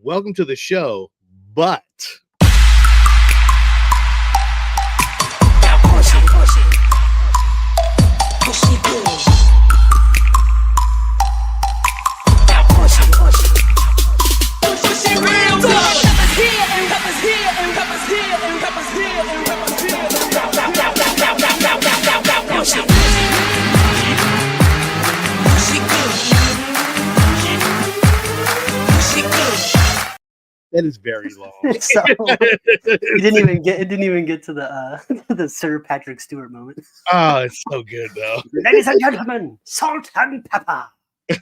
welcome to the show, but that is very long. So it didn't even get to the Sir Patrick Stewart moment. Oh, it's so good though. Ladies and gentlemen, salt and pepper.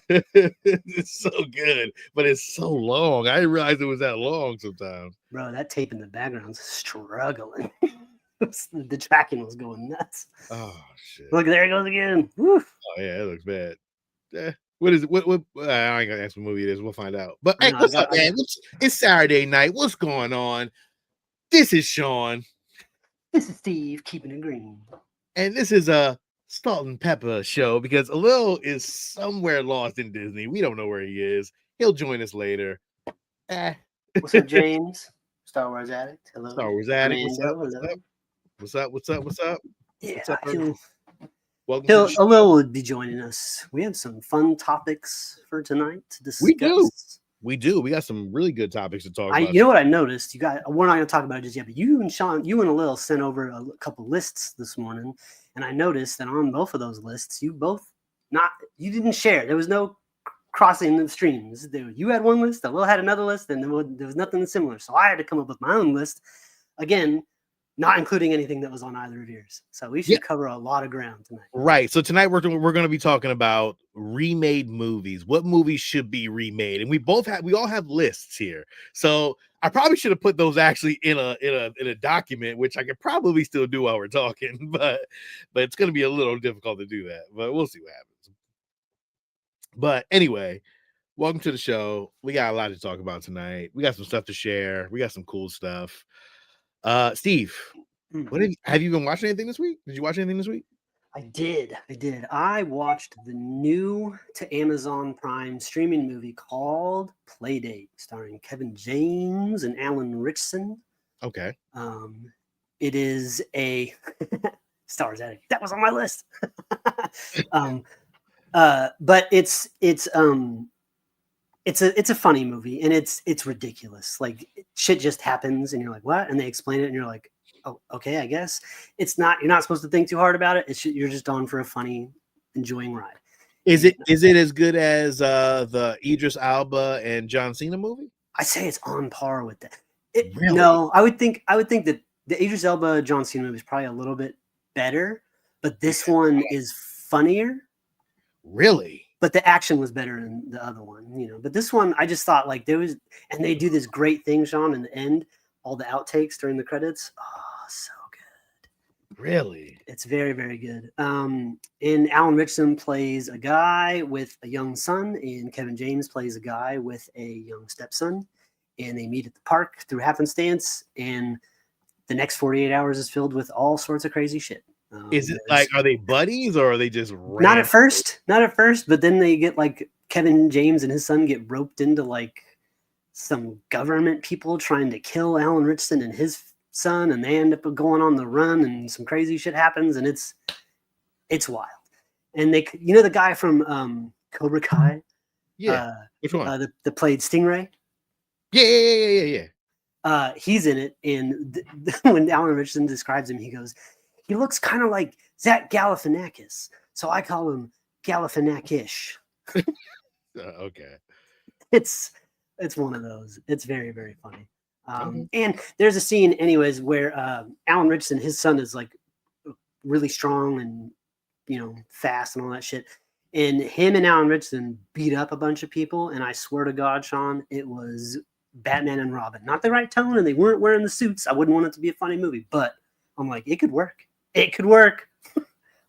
It's so good, but it's so long. I didn't realize it was that long sometimes. Bro, that tape in the background's struggling. The tracking was going nuts. Oh shit! Look, there it goes again. Woo. Oh yeah, it looks bad. What is it? What? I ain't gonna ask what movie it is. We'll find out. But hey, what's up, man? It's Saturday night. What's going on? This is Sean. This is Steve, keeping it green. And this is a Salt and Pepper show because Alil is somewhere lost in Disney. We don't know where he is. He'll join us later. What's up, James? Star Wars Addict. Hello. Star Wars Addict. What's up? What's up? Yeah, what's up, Alil would be joining us. We have some fun topics for tonight to discuss. We do. We got some really good topics to talk about. You know what I noticed? We're not going to talk about it just yet, but you and Alil sent over a couple lists this morning, and I noticed that on both of those lists, you didn't share. There was no crossing the streams. You had one list, Alil had another list, and there was nothing similar. So I had to come up with my own list. Again, not including anything that was on either of yours. So we should cover a lot of ground tonight. Right. So tonight we're going to be talking about remade movies. What movies should be remade? And we all have lists here. So I probably should have put those actually in a document, which I could probably still do while we're talking, but it's going to be a little difficult to do that. But we'll see what happens. But anyway, welcome to the show. We got a lot to talk about tonight. We got some stuff to share. We got some cool stuff. Steve, what have you been watching anything this week? Did you watch anything this week? I did. I watched the new to Amazon Prime streaming movie called Playdate, starring Kevin James and Alan Ritchson. Okay. It is a Star Wars Addict. That was on my list. But it's a funny movie, and it's ridiculous. Like, shit just happens and you're like, what? And they explain it and you're like, oh, okay, I guess. You're not supposed to think too hard about it. You're just on for a funny, enjoying ride. Is it as good as the Idris Elba and John Cena movie? I say it's on par with that. Really? No, I would think that the Idris Elba John Cena movie is probably a little bit better, but this one is funnier. Really? But the action was better than the other one, But this one, I just thought like and they do this great thing, Sean, in the end, all the outtakes during the credits. Oh, so good. Really? It's very, very good. And Alan Ritchson plays a guy with a young son, and Kevin James plays a guy with a young stepson, and they meet at the park through happenstance, and the next 48 hours is filled with all sorts of crazy shit. Is it like, are they buddies or are they just not at first, but then they get like Kevin James and his son get roped into like some government people trying to kill Alan Ritchson and his son, and they end up going on the run, and some crazy shit happens, and it's wild. And they, the guy from Cobra Kai, which one? That played Stingray. Yeah. He's in it, and when Alan Ritchson describes him, he goes, he looks kind of like Zach Galifianakis, so I call him Galifianak-ish. Okay. It's one of those. It's very, very funny. And there's a scene, anyways, where Alan Ritchson, his son, is like really strong and fast and all that shit. And him and Alan Ritchson beat up a bunch of people, and I swear to God, Sean, it was Batman and Robin. Not the right tone, and they weren't wearing the suits. I wouldn't want it to be a funny movie, but I'm like, it could work. It could work.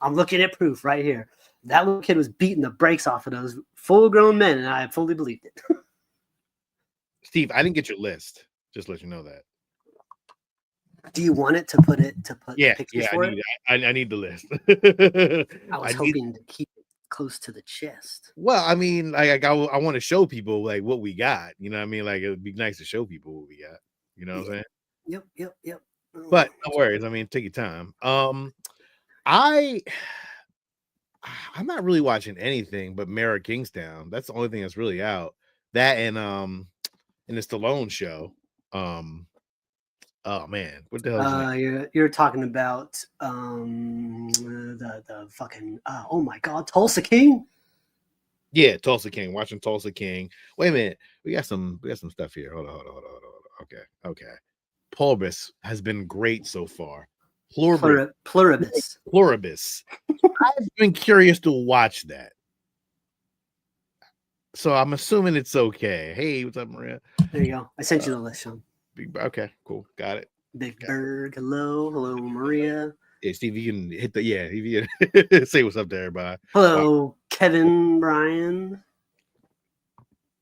I'm looking at proof right here. That little kid was beating the brakes off of those full-grown men, and I fully believed it. Steve, I didn't get your list. Just to let you know that. Do you want it to put Yeah, pictures for it? I need the list. I was hoping to keep it close to the chest. Well, I mean, like I want to show people like what we got. You know what I mean? Like it would be nice to show people what we got. You know what I'm saying? Yep. But no worries. I mean, take your time. I I'm not really watching anything but Mara Kingstown. That's the only thing that's really out. That and the Stallone show. Oh man, what the hell is his name? You're talking about the fucking oh my god, Tulsa King. Yeah, Tulsa King. Watching Tulsa King. Wait a minute, we got some stuff here. Hold on. Okay. Pluribus has been great so far. Pluribus. I've been curious to watch that. So I'm assuming it's okay. Hey, what's up, Maria? There you go. I sent you the list, Sean. Okay, cool. Got it. Big Berg. Hello, Maria. Yeah, Steve, you can hit the you can say what's up to everybody. Hello, Kevin Bryan.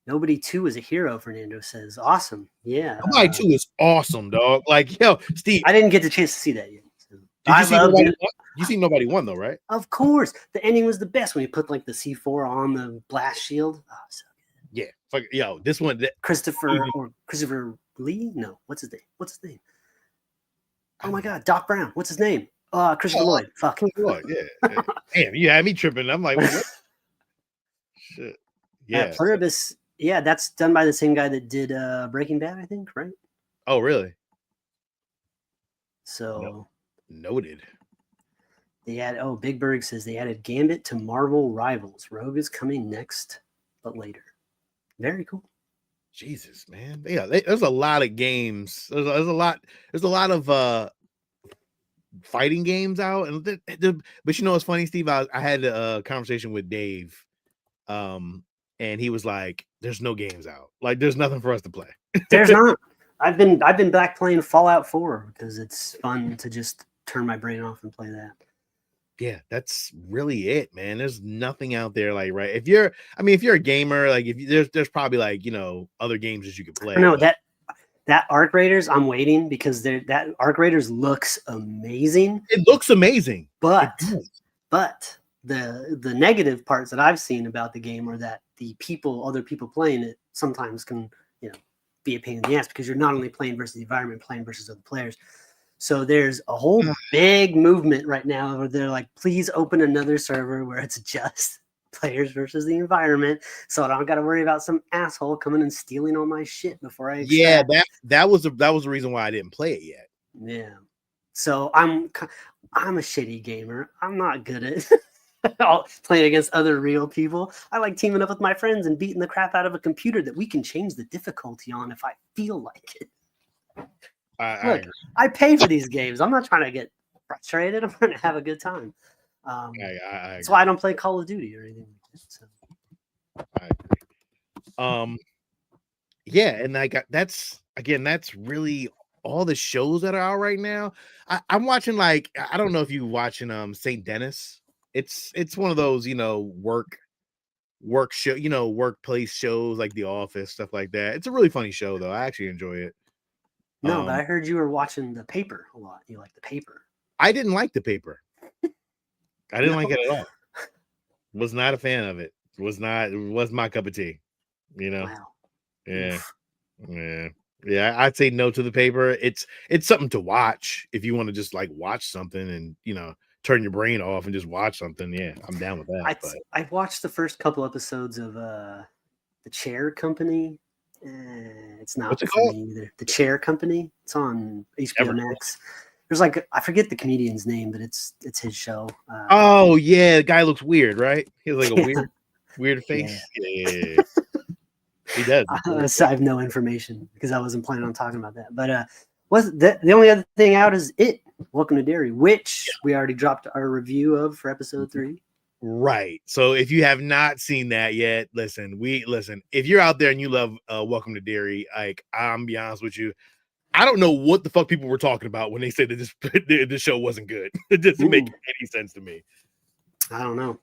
Nobody 2 is a hero, Fernando says. Awesome. Yeah. Nobody 2 is awesome, dog. Like, yo, Steve. I didn't get the chance to see that yet. So. You see nobody won though, right? Of course. The ending was the best when you put like the C4 on the blast shield. Oh, so good. Yeah. Yo, this one. Christopher Lee? No. What's his name? Oh my God. Doc Brown. What's his name? Christopher Lloyd. Fuck. Lloyd, yeah. Damn, you had me tripping. I'm like, what? Shit. Yeah. Pluribus. Yeah, that's done by the same guy that did Breaking Bad, I think, right? Oh, really? So noted. Big Berg says they added Gambit to Marvel Rivals. Rogue is coming next, but later. Very cool. Jesus, man. Yeah, there's a lot of games. There's a lot of fighting games out, but you know what's funny, Steve? I had a conversation with Dave, and he was like, "There's no games out. Like, there's nothing for us to play." There's not. I've been back playing Fallout 4 because it's fun to just turn my brain off and play that. Yeah, that's really it, man. There's nothing out there like right. If you're a gamer, like there's probably like other games that you could play. No, that Arc Raiders, I'm waiting because that Arc Raiders looks amazing. It looks amazing, but the negative parts that I've seen about the game are that other people playing it sometimes can be a pain in the ass because you're not only playing versus the environment, playing versus other players. So there's a whole big movement right now where they're like, please open another server where it's just players versus the environment, so I don't got to worry about some asshole coming and stealing all my shit before I. Yeah, that was the reason why I didn't play it yet. Yeah, so I'm a shitty gamer. I'm not good at playing against other real people. I like teaming up with my friends and beating the crap out of a computer that we can change the difficulty on if I feel like it. I pay for these games. I'm not trying to get frustrated. I'm trying to have a good time. That's why I don't play Call of Duty or anything like that. So. I agree. Yeah, and that's really all the shows that are out right now. I'm watching, like, I don't know if you're watching St. Dennis. It's one of those work show, workplace shows like The Office, stuff like that. It's a really funny show though. I actually enjoy it. No, but I heard you were watching The Paper a lot. You like The Paper. I didn't like The Paper. I didn't like it at all. Was not a fan of it. It was my cup of tea. Wow. Yeah. Oof. Yeah. I'd say no to The Paper. It's something to watch if you want to just like watch something and turn your brain off and just watch something. Yeah, I'm down with that. I watched the first couple episodes of The Chair Company. It's not for me either. The Chair Company. It's on HBO Max. There's like, I forget the comedian's name, but it's his show. Oh yeah, the guy looks weird, right? He has like a weird face. Yeah. He does. I have no information because I wasn't planning on talking about that. But the only other thing out is Welcome to Derry, which we already dropped our review of for episode 3. Right. So if you have not seen that yet, listen. If you're out there and you love Welcome to Derry, like, I'm be honest with you, I don't know what the fuck people were talking about when they said that this show wasn't good. It doesn't make any sense to me. I don't know.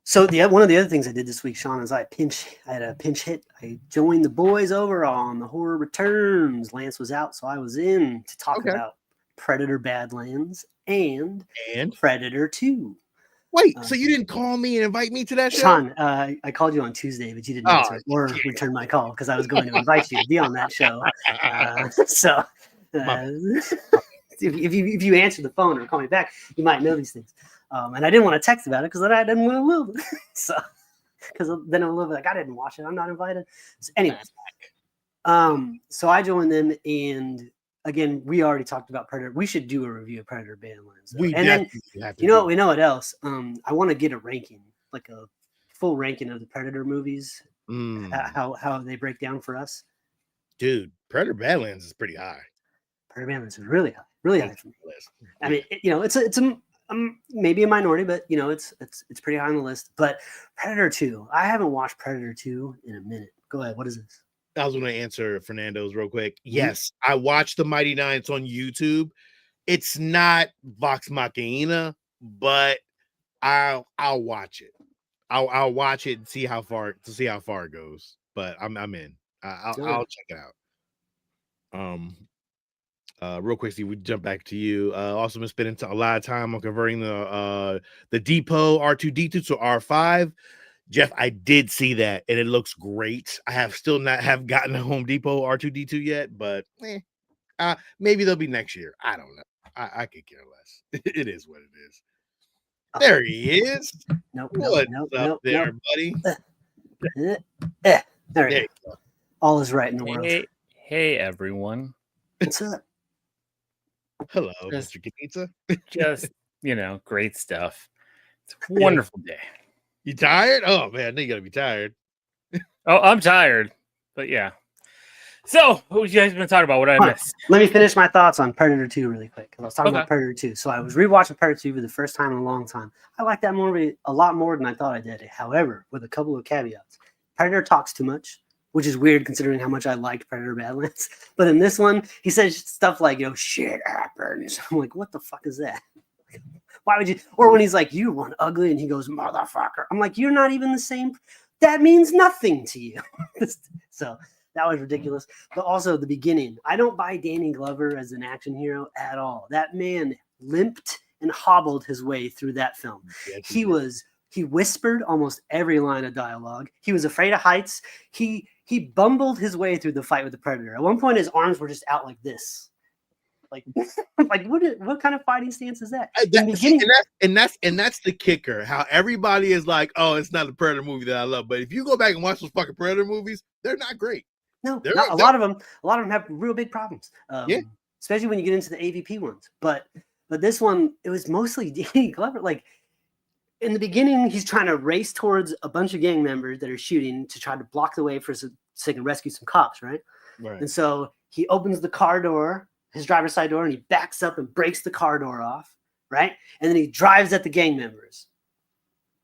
So one of the other things I did this week, Sean, is I had a pinch hit. I joined the boys over on the Horror Returns. Lance was out, so I was in to talk about Predator Badlands and Predator 2. Wait, so you didn't call me and invite me to that show? Sean, I called you on Tuesday, but you didn't answer or return my call because I was going to invite you to be on that show. If you answer the phone or call me back, you might know these things. And I didn't want to text about it because then I didn't want to live. So, because then I'm a little bit like, I didn't watch it. I'm not invited. So anyways, so I joined them, and again, we already talked about Predator. We should do a review of Predator Badlands. And then, you know what else? I want to get a ranking, like a full ranking of the Predator movies, how they break down for us. Dude, Predator Badlands is pretty high. Predator Badlands is really high for me. I mean, it's a maybe a minority, but it's pretty high on the list. But Predator 2, I haven't watched Predator 2 in a minute. Go ahead. What is this? I was going to answer Fernando's real quick. Yes, I watched the Mighty Ninths on YouTube. It's not Vox Machina, but I'll watch it. I'll watch it and see how far it goes. But I'm in. I'll check it out. Real quick, Steve, we jump back to you. Also been spending a lot of time on converting the depot R2D2 to R5. Jeff, I did see that, and it looks great. I have still not have gotten a Home Depot R2D2 yet, but maybe they'll be next year. I don't know. I could care less. It is what it is. There he is. What's up there, buddy? There you go. All is right in the world. Hey, everyone. What's up? Hello, Mr. Pizza. Just, great stuff. It's a wonderful day. You tired? Oh, man, you got to be tired. Oh, I'm tired. But yeah. So, what you guys been talking about? What I missed? Let me finish my thoughts on Predator 2 really quick. Because I was talking about Predator 2. So I was rewatching Predator 2 for the first time in a long time. I like that movie a lot more than I thought I did. However, with a couple of caveats. Predator talks too much, which is weird considering how much I liked Predator Badlands. But in this one, he says stuff like, shit happens. I'm like, what the fuck is that? Why would you? Or when he's like, you want ugly, and he goes, motherfucker. I'm like, you're not even the same. That means nothing to you. So that was ridiculous. But also the beginning. I don't buy Danny Glover as an action hero at all. That man limped and hobbled his way through that film. He whispered almost every line of dialogue. He was afraid of heights. He bumbled his way through the fight with the Predator. At one point, his arms were just out like this. Like what kind of fighting stance is that? And that's the kicker. How everybody is like, oh, it's not a Predator movie that I love. But if you go back and watch those fucking Predator movies, they're not great. No, a lot of them have real big problems. Especially when you get into the AVP ones. But this one, it was mostly Danny Glover. Like in the beginning, he's trying to race towards a bunch of gang members that are shooting to try to block the way so they can rescue some cops, right? And so he opens the car door, his driver's side door, and he backs up and breaks the car door off, right? And then he drives at the gang members.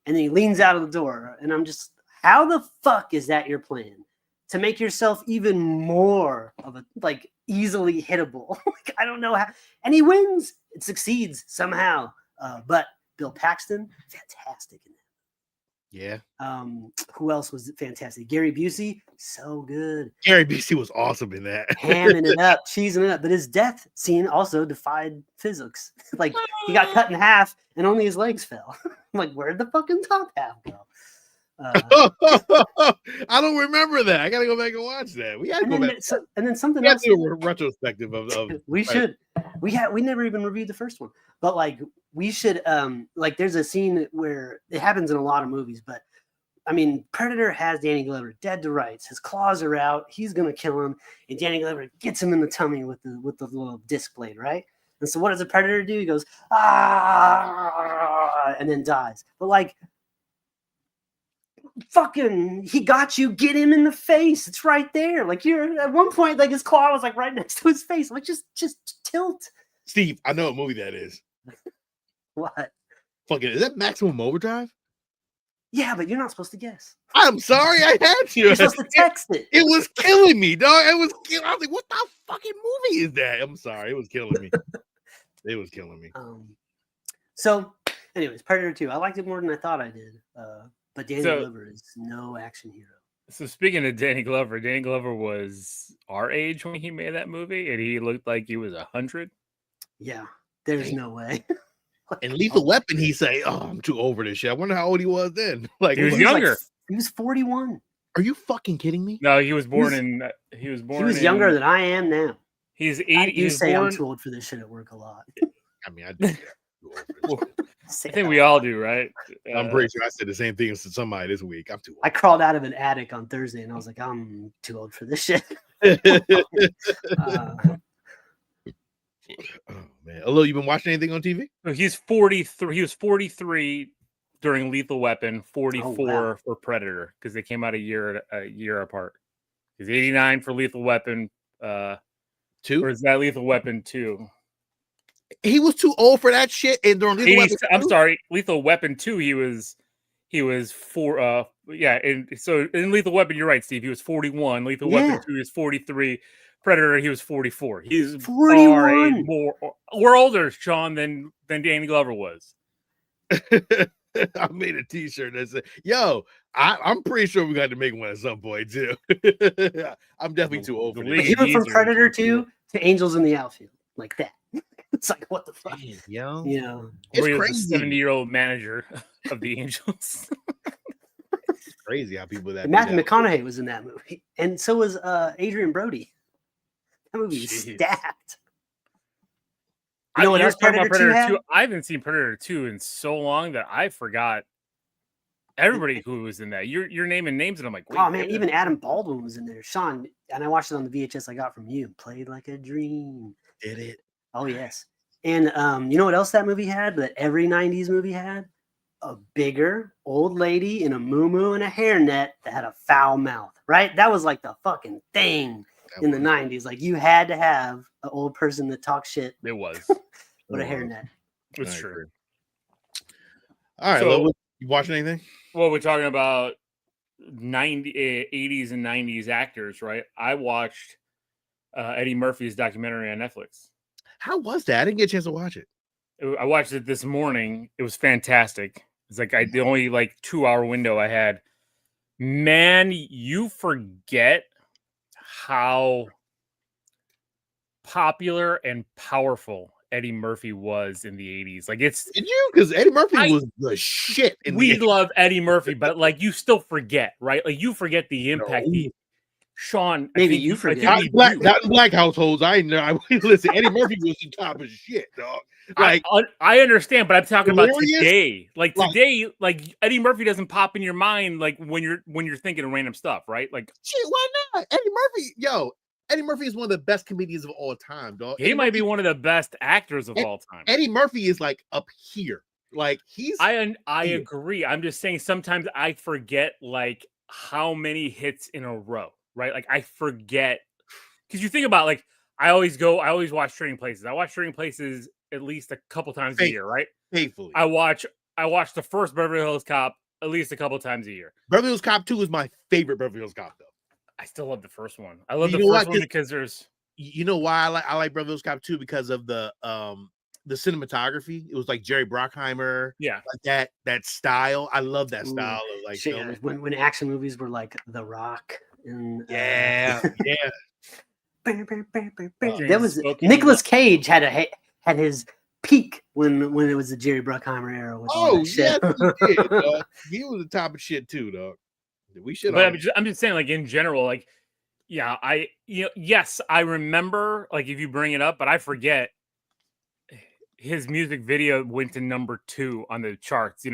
And then he leans out of the door. And I'm just, how the fuck is that your plan? To make yourself even more of a, easily hittable. I don't know how. And he wins. It succeeds somehow. But Bill Paxton, fantastic in that. Yeah. Who else was fantastic? Gary Busey, so good. Gary Busey was awesome in that. Hamming it up, cheesing it up. But his death scene also defied physics. He got cut in half and only his legs fell. I'm like, where'd the fucking top half go? I don't remember that. I gotta go back and watch that. We gotta go back. And then something else. Do a retrospective of we should. We never even reviewed the first one, but we should. There's a scene where it happens in a lot of movies, but I mean, Predator has Danny Glover dead to rights. His claws are out. He's gonna kill him, and Danny Glover gets him in the tummy with the little disc blade, right? And so what does the Predator do? He goes and then dies. But fucking, he got you. Get him in the face. It's right there. You're at one point, his claw was right next to his face. Just tilt. Steve, I know what movie that is. What? Fucking, is that Maximum Overdrive? Yeah, but you're not supposed to guess. I'm sorry, I had to. You're supposed to text it. It was killing me, dog. I was like, what the fucking movie is that? I'm sorry, it was killing me. It was killing me. So, anyways, Predator 2. I liked it more than I thought I did. But Danny Glover is no action hero. So speaking of Danny Glover was our age when he made that movie, and he looked like he was 100. Yeah, there's no way. And Lethal Weapon, he say, "Oh, I'm too old for this shit." I wonder how old he was then. Like He was Like, younger. he was 41. are you fucking kidding me? No, he was born was- in. He was born. He was younger than I am now. He's I 80. do He was say I'm born. too old for this shit at work a lot. I mean, I do. Too old for this shit. I think we all do, right? I'm pretty sure I said the same thing to somebody this week. I'm too I crawled out of an attic on Thursday and I was like, I'm too old for this shit. old. Uh, Oh man, Alil, you been watching anything on TV? So he's 43. He was 43 during Lethal Weapon, 44 wow. for Predator because they came out a year apart. He's 89 for Lethal Weapon. Or Two. is that Lethal Weapon 2? He was too old for that shit. And during Lethal Weapon I'm 2? sorry, Lethal Weapon 2. He was four. Yeah, and so in Lethal Weapon, you're right, Steve. He was 41. Lethal Weapon 2 is 43. Predator, he was 44. He's 41. We're older, Sean, than Danny Glover was. I made a T-shirt that said, "Yo, I'm pretty sure we got to make one at some point too." I'm definitely too old for The this. league- He went from Easier. Predator 2 to Angels in the Outfield. Like that. It's like, what the fuck? Damn, yo, You know, it's Where he was crazy. a 70-year-old manager of the Angels. It's crazy how people that and do Matthew that. McConaughey was in that movie. And so was Adrian Brody. That movie was Jeez. stacked. You know what You're else talking about Predator 2 had? I haven't seen Predator 2 in so long that I forgot everybody who was in that. You're naming names, and I'm like, wait, Oh man, even Adam Baldwin was in there. Sean, and I watched it on the VHS I got from you. Played like a dream. Did it? Oh yes. And you know what else that movie had? That every '90s movie had? A bigger old lady in a muumuu and a hairnet that had a foul mouth. Right? That was like the fucking thing That in the was- '90s. Like you had to have an old person that talks shit it was. with a Oh, hairnet. It's I true. agree. All right, So- Lil, you watching anything? Well, we're talking about 80s and 90s actors, right? I watched Eddie Murphy's documentary on Netflix. How was that? I didn't get a chance to watch it. I watched it this morning. It was fantastic. It's like the only 2-hour window I had. Man, you forget how popular and powerful Eddie Murphy was in the 80s. Like Did you? Because Eddie Murphy I- was the shit. we love Eddie Murphy, but you still forget, right? Like you forget the impact. No. Sean, Maybe I think you I forget. think not we in black, do. not in black households. I know. Listen, Eddie Murphy was the top of shit, dog. Like, I understand, but I'm talking about Hilarious? today. Like- Today, Eddie Murphy doesn't pop in your mind when you're thinking of random stuff, right? Like shit, why not? Eddie Murphy, yo, Eddie Murphy is one of the best comedians of all time, dog. he might be one of the best actors of all time. Eddie Murphy is like up here. Like he's I here. agree. I'm just saying sometimes I forget how many hits in a row, right? Like I forget because you think about I always watch Trading Places. I watch Trading Places at least a couple times a year, right? faithfully. I watch the first Beverly Hills Cop at least a couple times a year. Beverly Hills Cop 2 is my favorite Beverly Hills Cop, though. I still love the first one. I love You the know first what? one because there's You know why I like Beverly Hills Cop 2? Because of the cinematography. It was like Jerry Bruckheimer, yeah. like that style. I love that Ooh, style of Shit, filming. when action movies were like The Rock and Yeah, yeah. that was Smoking Nicolas Cage had his peak when it was the Jerry Bruckheimer era. With all Oh that shit. yeah, he did, dog. He was the top of shit too, dog. We should. But I'm just saying, in general, yeah, yes, I remember, if you bring it up, but I forget his music video went to number 2 on the charts.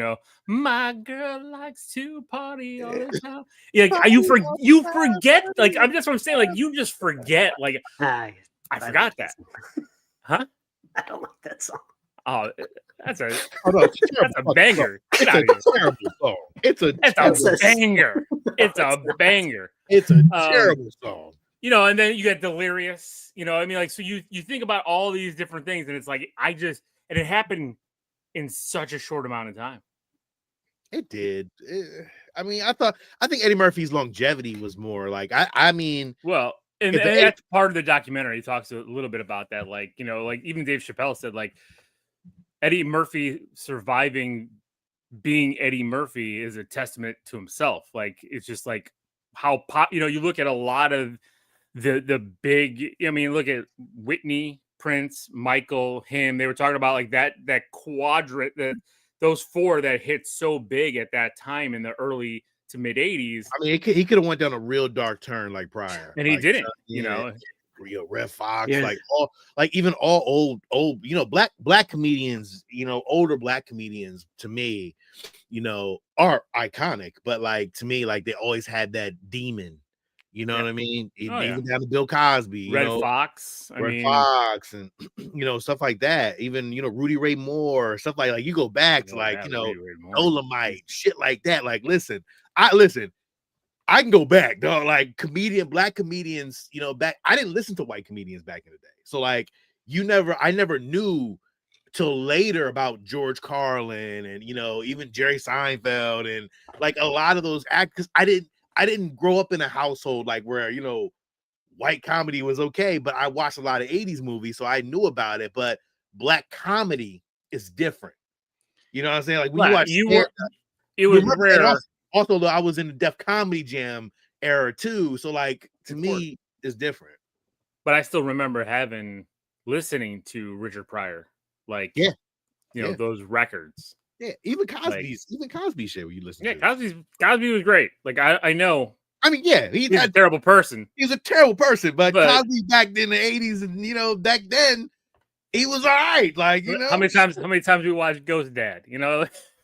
My girl likes to party all the time. Yeah, you forget. I'm just what I'm saying. You just forget. I forgot that. Huh? I don't like that song. Oh, that's a Oh, no, it's a that's terrible a banger. Get It's out a of here. terrible song. It's a That's terrible, a banger. It's a not. banger. it's a terrible song. And then you get Delirious, so you think about all these different things, and it's and it happened in such a short amount of time. It did. I think Eddie Murphy's longevity was more I mean, Well, and If the- that's part of the documentary. He talks a little bit about that. Even Dave Chappelle said, Eddie Murphy surviving being Eddie Murphy is a testament to himself. It's just how you look at a lot of the big, look at Whitney Prince, Michael, him. They were talking about like that quadrant, those four that hit so big at that time in the early to mid 80s. I mean, he could have went down a real dark turn like Pryor, and he didn't. You know, Red Fox, even all old, black comedians, older black comedians to me, are iconic. But like to me, like they always had that demon. You know what I mean? Even down to Bill Cosby, Red Fox, Fox, and stuff like that. Even Rudy Ray Moore, stuff like you go back to Dolomite, shit like that. Like, listen, I can go back, dog. Like black comedians, back. I didn't listen to white comedians back in the day, so like I never knew till later about George Carlin and even Jerry Seinfeld and like a lot of those actors. I didn't grow up in a household like where, white comedy was okay, but I watched a lot of 80s movies, so I knew about it. But black comedy is different. You know what I'm saying? Like when you watch it was rare. Also, though, I was in the Def Comedy Jam era too. So like to me, it's different. But I still remember listening to Richard Pryor. Like those records. Yeah, even Cosby shit when you listen to it. Cosby was great. Like I know. I mean, yeah, he's a terrible person. He's a terrible person, but Cosby back in the 80s and back then he was all right. Like, how many times we watched Ghost Dad?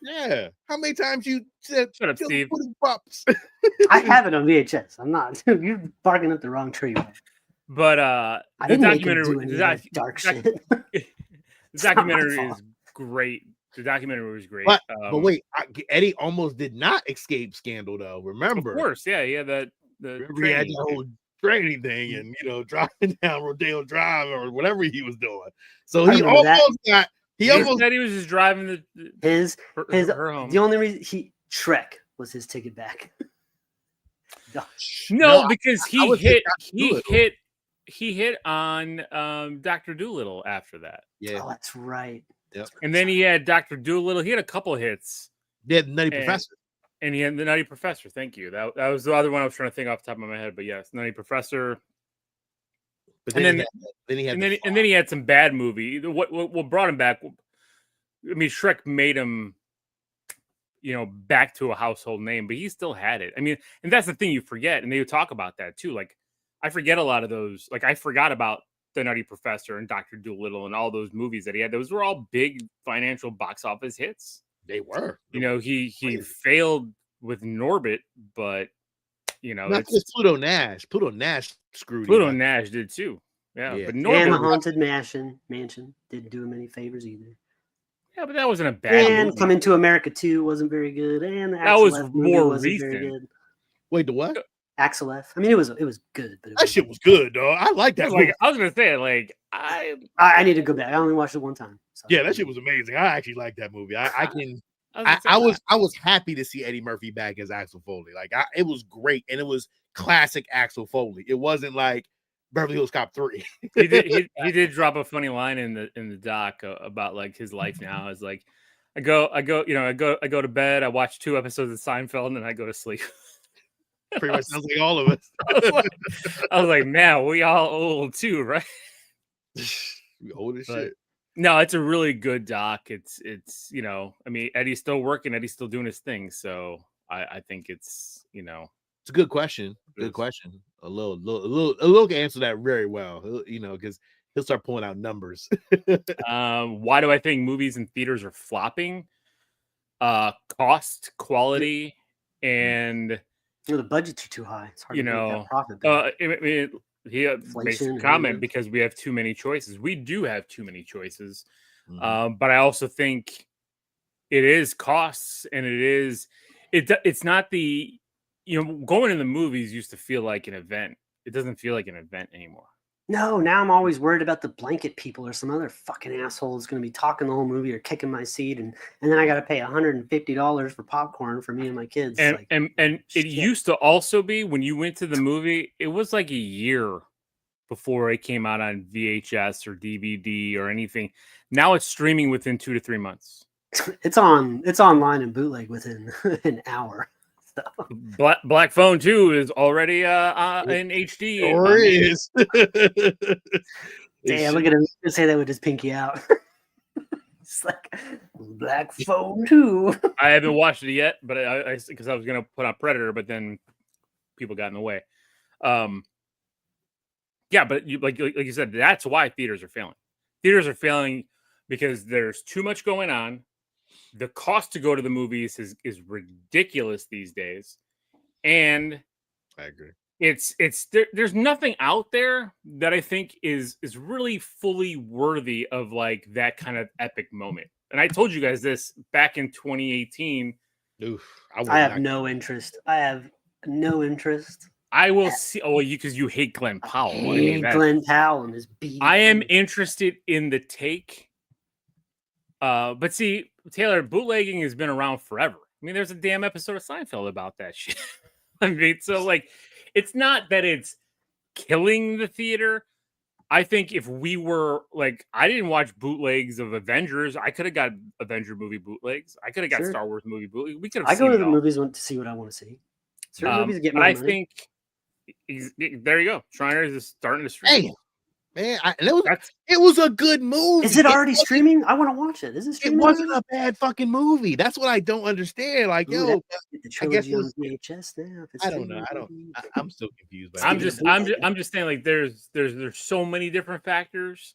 Yeah. How many times you said shut up, Steve? I have it on VHS. I'm not you're barking up the wrong tree. But I didn't documentary dark shit. The documentary is great. The documentary was great. But wait, Eddie almost did not escape scandal, though. Remember? Of course, yeah. He had the he had the whole training thing and, driving down Rodeo Drive or whatever he was doing. So he almost got... He almost said he was just driving her home. The only reason Shrek was his ticket back. No, because he hit on Dr. Dolittle after that. Yeah. Oh, that's right. Yep. And then he had Dr. Dolittle. He had a couple of hits. He had Nutty Professor. And he had the Nutty Professor. Thank you. That was the other one I was trying to think off the top of my head. But yes, Nutty Professor. But then he had some bad movie. What brought him back? I mean, Shrek made him, back to a household name, but he still had it. I mean, and that's the thing you forget, and they talk about that too. Like, I forget a lot of those. Like, I forgot about the Nutty Professor and Dr. Dolittle and all those movies that he had. Those were all big financial box office hits. They were. He failed with Norbit, but not just Pluto Nash. Pluto Nash screwed. Nash did too. Yeah. But Norbit, and the Haunted Mansion didn't do him any favors either. Yeah, but that wasn't a bad movie. movie. Coming to America 2 wasn't very good. And that was more recent. Wait, the what? Axel F. I mean, it was good, but that shit was good, though. I like that. I was gonna say, like, I need to go back. I only watched it one time. So. Yeah, that shit was amazing. I actually like that movie. I was happy to see Eddie Murphy back as Axel Foley. Like, it was great, and it was classic Axel Foley. It wasn't like Beverly Hills Cop 3. he did drop a funny line in the doc about like his life now. Is like, I go to bed, I watch 2 episodes of Seinfeld, and then I go to sleep. Pretty much sounds like all of us. I was like, man, we all old too, right? We old as shit. No, it's a really good doc. It's I mean, Eddie's still working, Eddie's still doing his thing. So I think it's it's a good question. Good question. A little can answer that very well. Because he'll start pulling out numbers. Why do I think movies and theaters are flopping? Cost, quality, and the budgets are too high. It's hard to make that profit. He makes a comment because we have too many choices. We do have too many choices. Mm-hmm. But I also think it is costs, and it's not the going to the movies used to feel like an event. It doesn't feel like an event anymore. No, now I'm always worried about the blanket people or some other fucking asshole is going to be talking the whole movie or kicking my seat, and then I got to pay $150 for popcorn for me and my kids. And it used to also be when you went to the movie, it was like a year before it came out on VHS or DVD or anything. Now it's streaming within 2 to 3 months. It's online and bootleg within an hour. So. Black Phone 2 is already in HD. Or is. Damn, look at him say that with his pinky out. It's like black phone too. I haven't watched it yet, but I because I was gonna put on Predator, but then people got in the way. Yeah, but like you said, that's why theaters are failing. Theaters are failing because there's too much going on. The cost to go to the movies is ridiculous these days, and I agree. There's nothing out there that I think is really fully worthy of like that kind of epic moment. And I told you guys this back in 2018. Oof, I have no interest. I will see. Oh, because you hate Glenn Powell. I hate Glenn Powell and his beat. I am interested in the take. But see, Taylor, bootlegging has been around forever. I mean, there's a damn episode of Seinfeld about that shit. I mean, so like, it's not that it's killing the theater. I think if we were like, I didn't watch bootlegs of Avengers. I could have got Avenger movie bootlegs. I could have got Star Wars movie bootlegs. We could have. I go to the movies to see what I want to see. Certain movies get more money. I think there you go. Shriners is starting to stream. Hey, man, it was a good movie. Is it already streaming? I want to watch it. Is it streaming? It wasn't a bad fucking movie. That's what I don't understand. Like, the trilogy on VHS now. I don't know. I'm still confused. I'm just saying, like, there's so many different factors,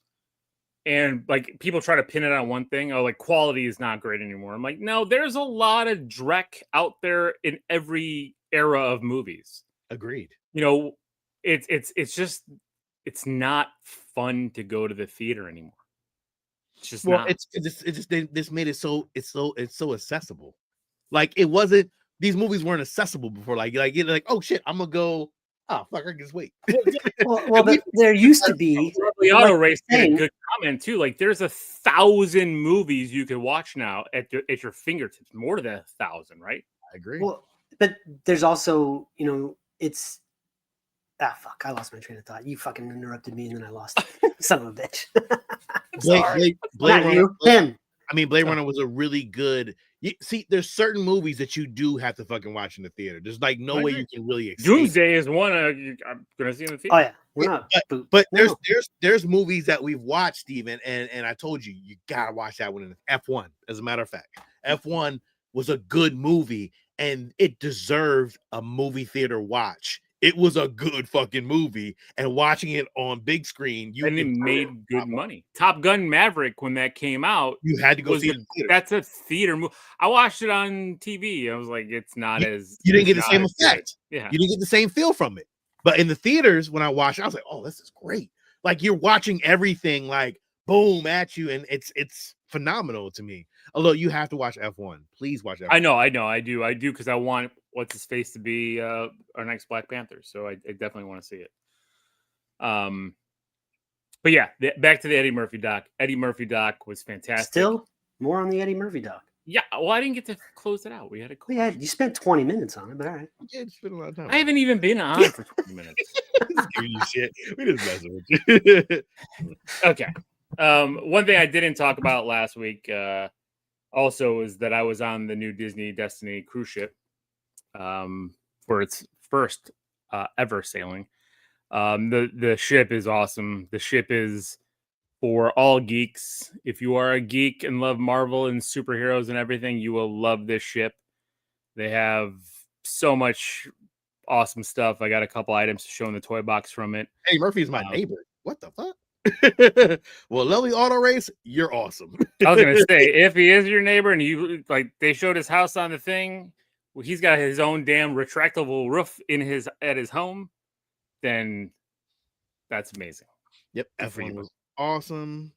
and like people try to pin it on one thing. Oh, like quality is not great anymore. I'm like, no, there's a lot of dreck out there in every era of movies. Agreed. You know, it's just. It's not fun to go to the theater anymore. It's just not. This made it so it's so accessible. Like it wasn't. These movies weren't accessible before. Like oh shit, I'm gonna go. Oh fuck, I can just wait. But there used to be the auto race did a good comment too. Like there's 1,000 movies you can watch now at your fingertips. More than 1,000, right? I agree. Well, but there's also it's. Ah, fuck! I lost my train of thought. You fucking interrupted me, and then I lost it. Son of a bitch. Blade Runner. I mean, Blade Runner was a really good. See, there's certain movies that you do have to fucking watch in the theater. There's like no way you can really escape. Doomsday is one I'm gonna see in the theater. Oh yeah, we're not. But there's movies that we've watched, Steven, and I told you gotta watch that one in F1. As a matter of fact, F1 was a good movie, and it deserved a movie theater watch. It was a good fucking movie, and watching it on big screen, and it made good money. Top Gun Maverick, when that came out, you had to go see it in the theater. That's a theater movie. I watched it on TV. I was like, it's not as you didn't get the same effect. Good. Yeah, you didn't get the same feel from it. But in the theaters, when I watched it, I was like, oh, this is great. Like you're watching everything like boom at you, and it's phenomenal to me. Although you have to watch F1. Please watch F1. I know, I do because I want what's his face to be our next Black Panther. So I definitely want to see it. But yeah, back to the Eddie Murphy doc. Eddie Murphy doc was fantastic. Still more on the Eddie Murphy doc. Yeah, well, I didn't get to close it out. We had to close. Yeah, you spent 20 minutes on it, but all right. Yeah, you spent a lot of time. I haven't even been on for 20 minutes. Just giving you shit. We just messing with you. Okay. One thing I didn't talk about last week also is that I was on the new Disney Destiny cruise ship for its first ever sailing. The ship is awesome. The ship is for all geeks. If you are a geek and love Marvel and superheroes and everything, you will love this ship. They have so much awesome stuff. I got a couple items to show in the toy box from it. Hey, Murphy's my neighbor. What the fuck? Well, Lovely Auto Race, you're awesome. I was gonna say, if he is your neighbor and you like, they showed his house on the thing. Well, he's got his own damn retractable roof at his home. Then that's amazing. Yep, F1 was awesome.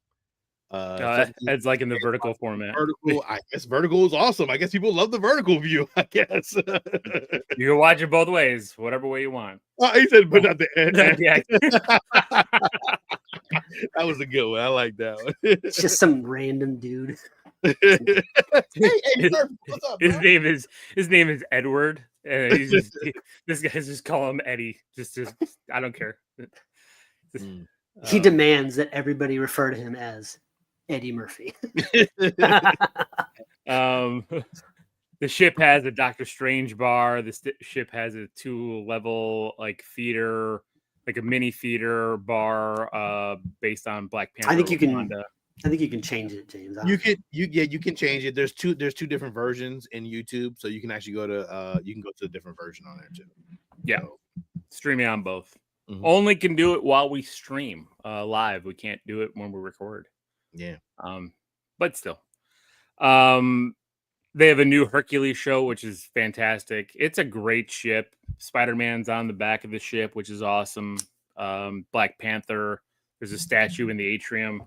It's like in the vertical format. Vertical, I guess vertical is awesome. I guess people love the vertical view. I guess you can watch it both ways, whatever way you want. Oh, he said, but not the end. Yeah. That was a good one. I like that one. It's just some random dude. Hey, Murphy, what's up, his name is Edward. And he's just this guy's just call him Eddie. Just I don't care. He demands that everybody refer to him as Eddie Murphy. The ship has a Doctor Strange bar. The ship has a 2-level like theater like a mini theater bar based on Black Panther. I think you can. Wakanda. I think you can change it, James. You can change it. There's two different versions in YouTube, so you can actually go to the different version on there too. Yeah, so. Streaming on both. Mm-hmm. Only can do it while we stream live. We can't do it when we record. Yeah. But still, they have a new Hercules show, which is fantastic. It's a great ship. Spider-Man's on the back of the ship, which is awesome. Black Panther. There's a statue in the atrium.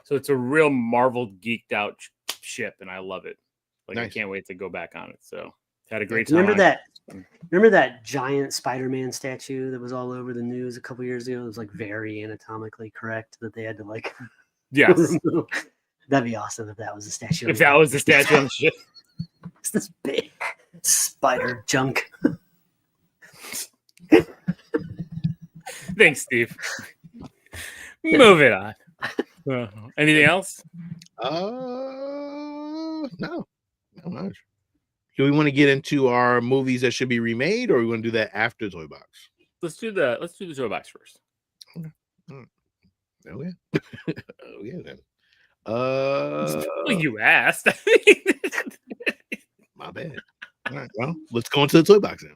So it's a real Marvel geeked out ship, and I love it. Like nice. I can't wait to go back on it. So had a great time. Remember that giant Spider-Man statue that was all over the news a couple years ago? It was like very anatomically correct that they had to like. Yes. That'd be awesome if that was a statue. If that was the statue on the ship. It's this big spider junk. Thanks, Steve. Move it on. Anything else? No, not much. Do we want to get into our movies that should be remade, or we want to do that after Toy Box? Let's do the Toy Box first. Okay. Oh yeah. Oh yeah then. Well, you asked. My bad. All right. Well, let's go into the Toy Box then.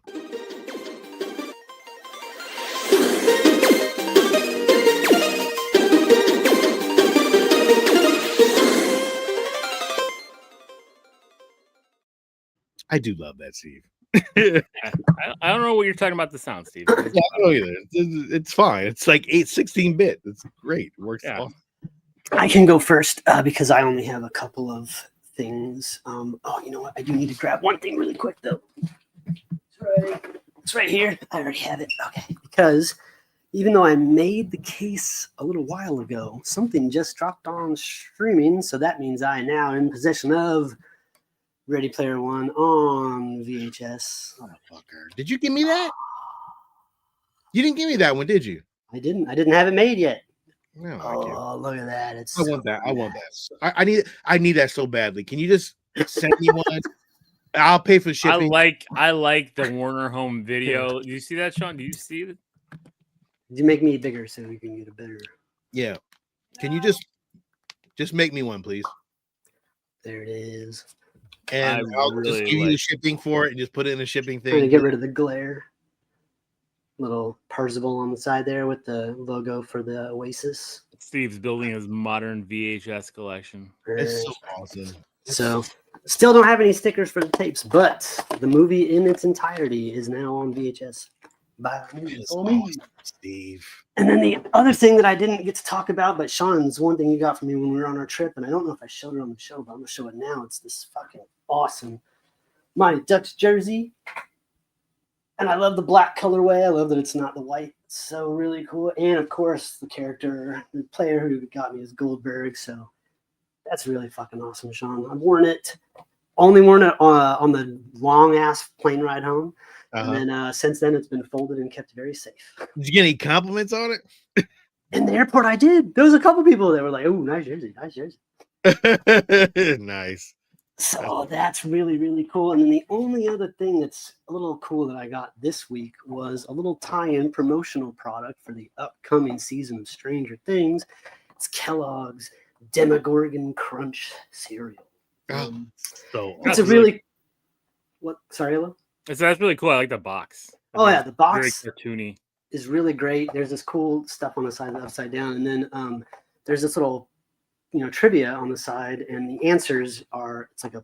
I do love that, Steve. I don't know what you're talking about the sound, Steve. Yeah, I don't know either. It's fine. It's like 16-bit. It's great. It works awesome. I can go first because I only have a couple of things. Oh, you know what? I do need to grab one thing really quick, though. It's right here. I already have it. Okay. Because even though I made the case a little while ago, something just dropped on streaming. So that means I now am in possession of Ready Player One on VHS. Motherfucker. Did you give me that? You didn't give me that one, did you? I didn't have it made yet. No, oh, look at that. I want that. I want that. I need that so badly. Can you just send me one? I'll pay for shipping. I like the Warner Home Video. Do you see that, Sean? Do you see it? Did you make me bigger so we can get a bigger? Yeah. Can you just make me one, please? There it is. And I'll just give you the shipping for it and just put it in a shipping thing. To get rid of the glare. Little Parzival on the side there with the logo for the Oasis. Steve's building his modern VHS collection. It's so awesome. So, still don't have any stickers for the tapes, but the movie in its entirety is now on VHS. By awesome, Steve. And then the other thing that I didn't get to talk about, but Sean's one thing you got from me when we were on our trip, and I don't know if I showed it on the show, but I'm going to show it now. It's this fucking awesome Mighty Ducks jersey. And I love the black colorway. I love that it's not the white. It's so really cool. And of course, the player who got me is Goldberg. So that's really fucking awesome, Sean. I've worn it. Only worn it on the long ass plane ride home. And then since then, it's been folded and kept very safe. Did you get any compliments on it? In the airport, I did. There was a couple people that were like, "Oh, nice jersey, nice jersey." Nice. So that's really, really cool. And then the only other thing that's a little cool that I got this week was a little tie-in promotional product for the upcoming season of Stranger Things. It's Kellogg's Demogorgon Crunch cereal. So it's a really what? Sorry, Alil? That's really cool. I like the box. The box very cartoony. Is really great. There's this cool stuff on the side, upside down, and then there's this little, trivia on the side, and the answers are. It's like a,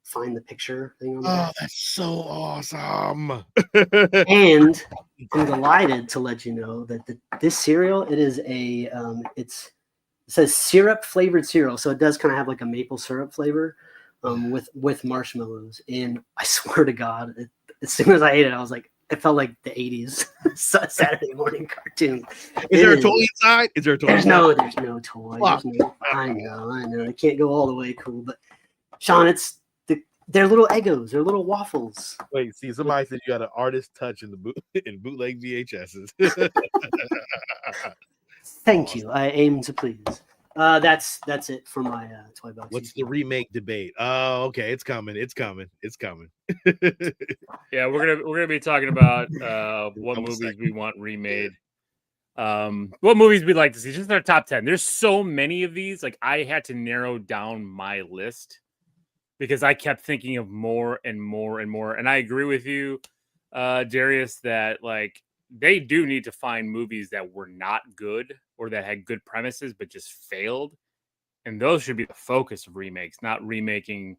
find the picture thing on the back. That's so awesome! And I'm delighted to let you know that this cereal, it is a, it says syrup flavored cereal, so it does kind of have like a maple syrup flavor. With marshmallows, and I swear to God, as soon as I ate it, I was like, it felt like the 80s Saturday morning cartoon. Is there a toy inside? There's no toy. I know. It can't go all the way cool, but Sean, they're little Eggos. They're little waffles. Wait, see, somebody said you got an artist touch in bootleg VHSs. Thank you. I aim to please. That's it for my toy box. What's the remake debate? Oh, okay, it's coming. Yeah, we're gonna be talking about what movies we want remade. What movies we'd like to see? Just our top 10. There's so many of these. Like I had to narrow down my list because I kept thinking of more and more and more. And I agree with you, Darius, that like they do need to find movies that were not good or that had good premises but just failed. And those should be the focus of remakes, not remaking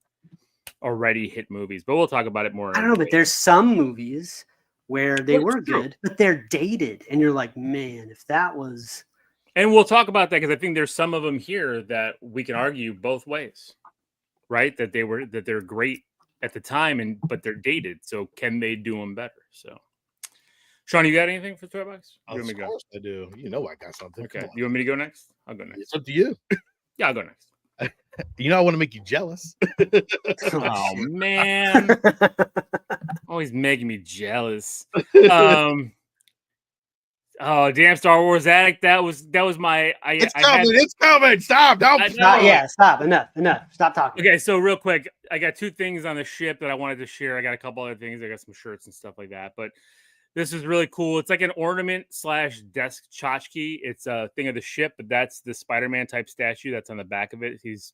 already hit movies. But we'll talk about it more. I don't know, but there's some movies where they Well, were true. good, but they're dated, and you're like, man, if that was. And we'll talk about that because I think there's some of them here that we can argue both ways, right? That they're great at the time, but they're dated. So can they do them better? So, Sean, you got anything for Throwbacks? Of course I do. You know I got something. Okay. You want me to go next? I'll go next. It's up to you. Yeah, I'll go next. You know I want to make you jealous. Oh man, always making me jealous. Oh damn, Star Wars addict. That was my. It's coming. Stop. Don't. Yeah, stop. Enough. Stop talking. Okay, so real quick, I got two things on the ship that I wanted to share. I got a couple other things. I got some shirts and stuff like that, but this is really cool. It's like an ornament / desk tchotchke. It's a thing of the ship, but that's the Spider-Man type statue that's on the back of it. He's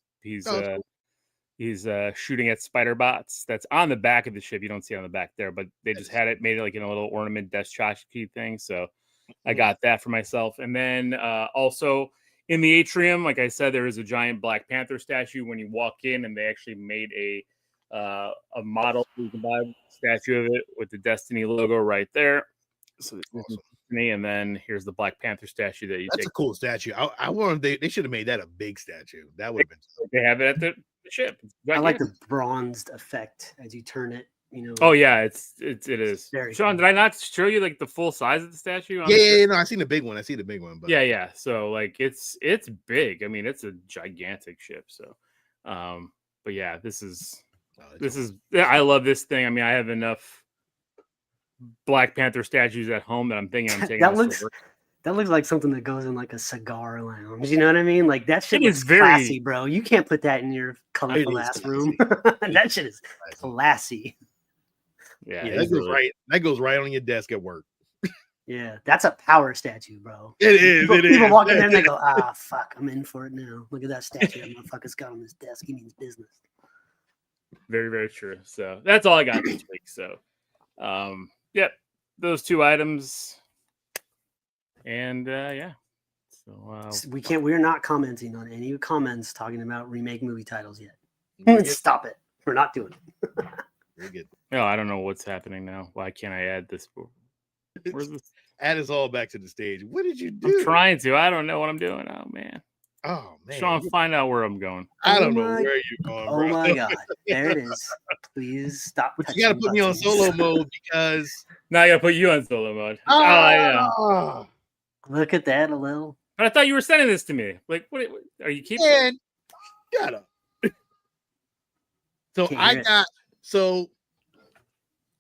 shooting at spider bots. That's on the back of the ship. You don't see it on the back there, but they just had it made it like in a little ornament desk tchotchke thing. So I got that for myself. And then also in the atrium, like I said, there is a giant Black Panther statue when you walk in, and they actually made a model you can buy statue of it with the Destiny logo right there. So awesome. And then here's the Black Panther statue that you That's a cool statue. I wanted they should have made that a big statue. That would have been. They have it at the ship. I like the bronzed effect as you turn it. You know. Oh yeah, it is. Very Sean, cool. Did I not show you like the full size of the statue? Yeah, no, I seen the big one. But yeah. So like it's big. I mean, it's a gigantic ship. So, but yeah, this is. I love this thing. I mean, I have enough Black Panther statues at home that I'm thinking I'm taking. That looks like something that goes in like a cigar lounge. You know what I mean? Like that shit is classy, bro. You can't put that in your colorful ass room. That shit is classy. Yeah, that goes right on your desk at work. Yeah, that's a power statue, bro. It is. People walk in there and they go, fuck, I'm in for it now. Look at that statue that motherfucker's got on his desk. He means business. Very, very true. So that's all I got this week. So, yep, those two items, and yeah. So we're not commenting on any comments talking about remake movie titles yet. Stop it. We're not doing it. Very good. No, I don't know what's happening now. Why can't I add this? Where's this? Add us all back to the stage. What did you do? I'm trying to. I don't know what I'm doing. Oh man. Sean, find out where I'm going. I don't know where you're going. Oh my god, there it is. Please stop. But you got to put me on solo mode because now I got to put you on solo mode. Yeah. Look at that, Alil. But I thought you were sending this to me. Like, what are you keeping? Man, shut up. So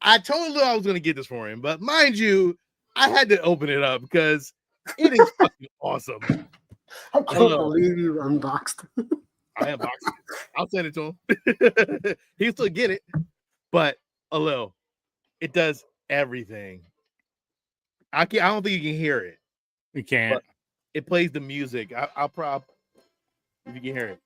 I told Lil I was going to get this for him, but mind you, I had to open it up because it is fucking awesome. I can't believe you unboxed. I unboxed it. I'll send it to him. He'll still get it. But Alil, it does everything. I don't think you can hear it. You can't. It plays the music. I'll prop if you can hear it.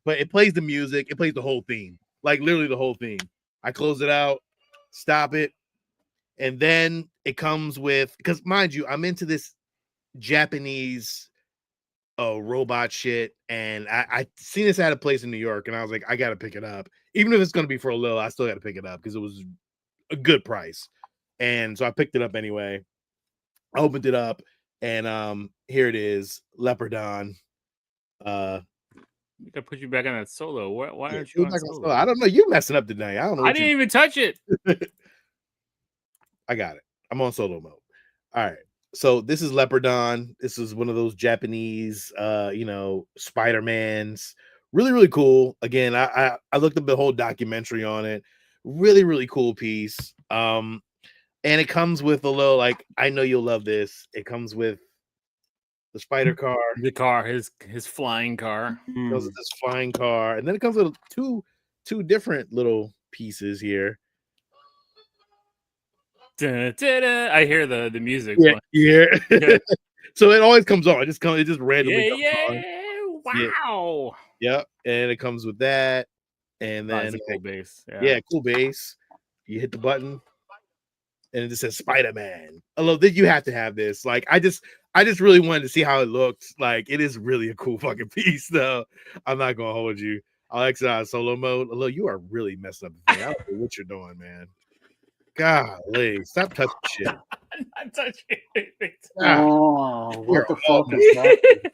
But it plays the music. It plays the whole theme. Like literally the whole theme. I close it out, stop it, and then it comes with, because mind you, I'm into this Japanese robot shit, and I seen this at a place in New York, and I was like, I gotta pick it up. Even if it's gonna be for a little, I still gotta pick it up because it was a good price. And so I picked it up anyway. I opened it up, and here it is, Leopardon. I gotta put you back on that solo. Why aren't you on solo? I don't know. You messing up tonight. I don't know. I didn't even touch it. I got it. I'm on solo mode. All right. So this is Leopardon. This is one of those Japanese, Spider-Mans. Really, really cool. Again, I looked up the whole documentary on it. Really, really cool piece. And it comes with a little, like, I know you'll love this. It comes with the spider car. The car, his flying car. It comes with this flying car. And then it comes with two different little pieces here. I hear the music. Yeah, yeah. Yeah. So it always comes on. It just randomly comes on. Yeah. Wow. Yep. And it comes with that. And Oh, then it's a cool bass. yeah, cool bass. You hit the button and it just says Spider-Man. I love that you have to have this. Like I just really wanted to see how it looked. Like it is really a cool fucking piece, though. I'm not gonna hold you. I'll exit out of solo mode. Although you are really messing up the thing. I don't know what you're doing, man. Golly, stop touching shit. I'm not touching anything. Oh, what the all fuck is that?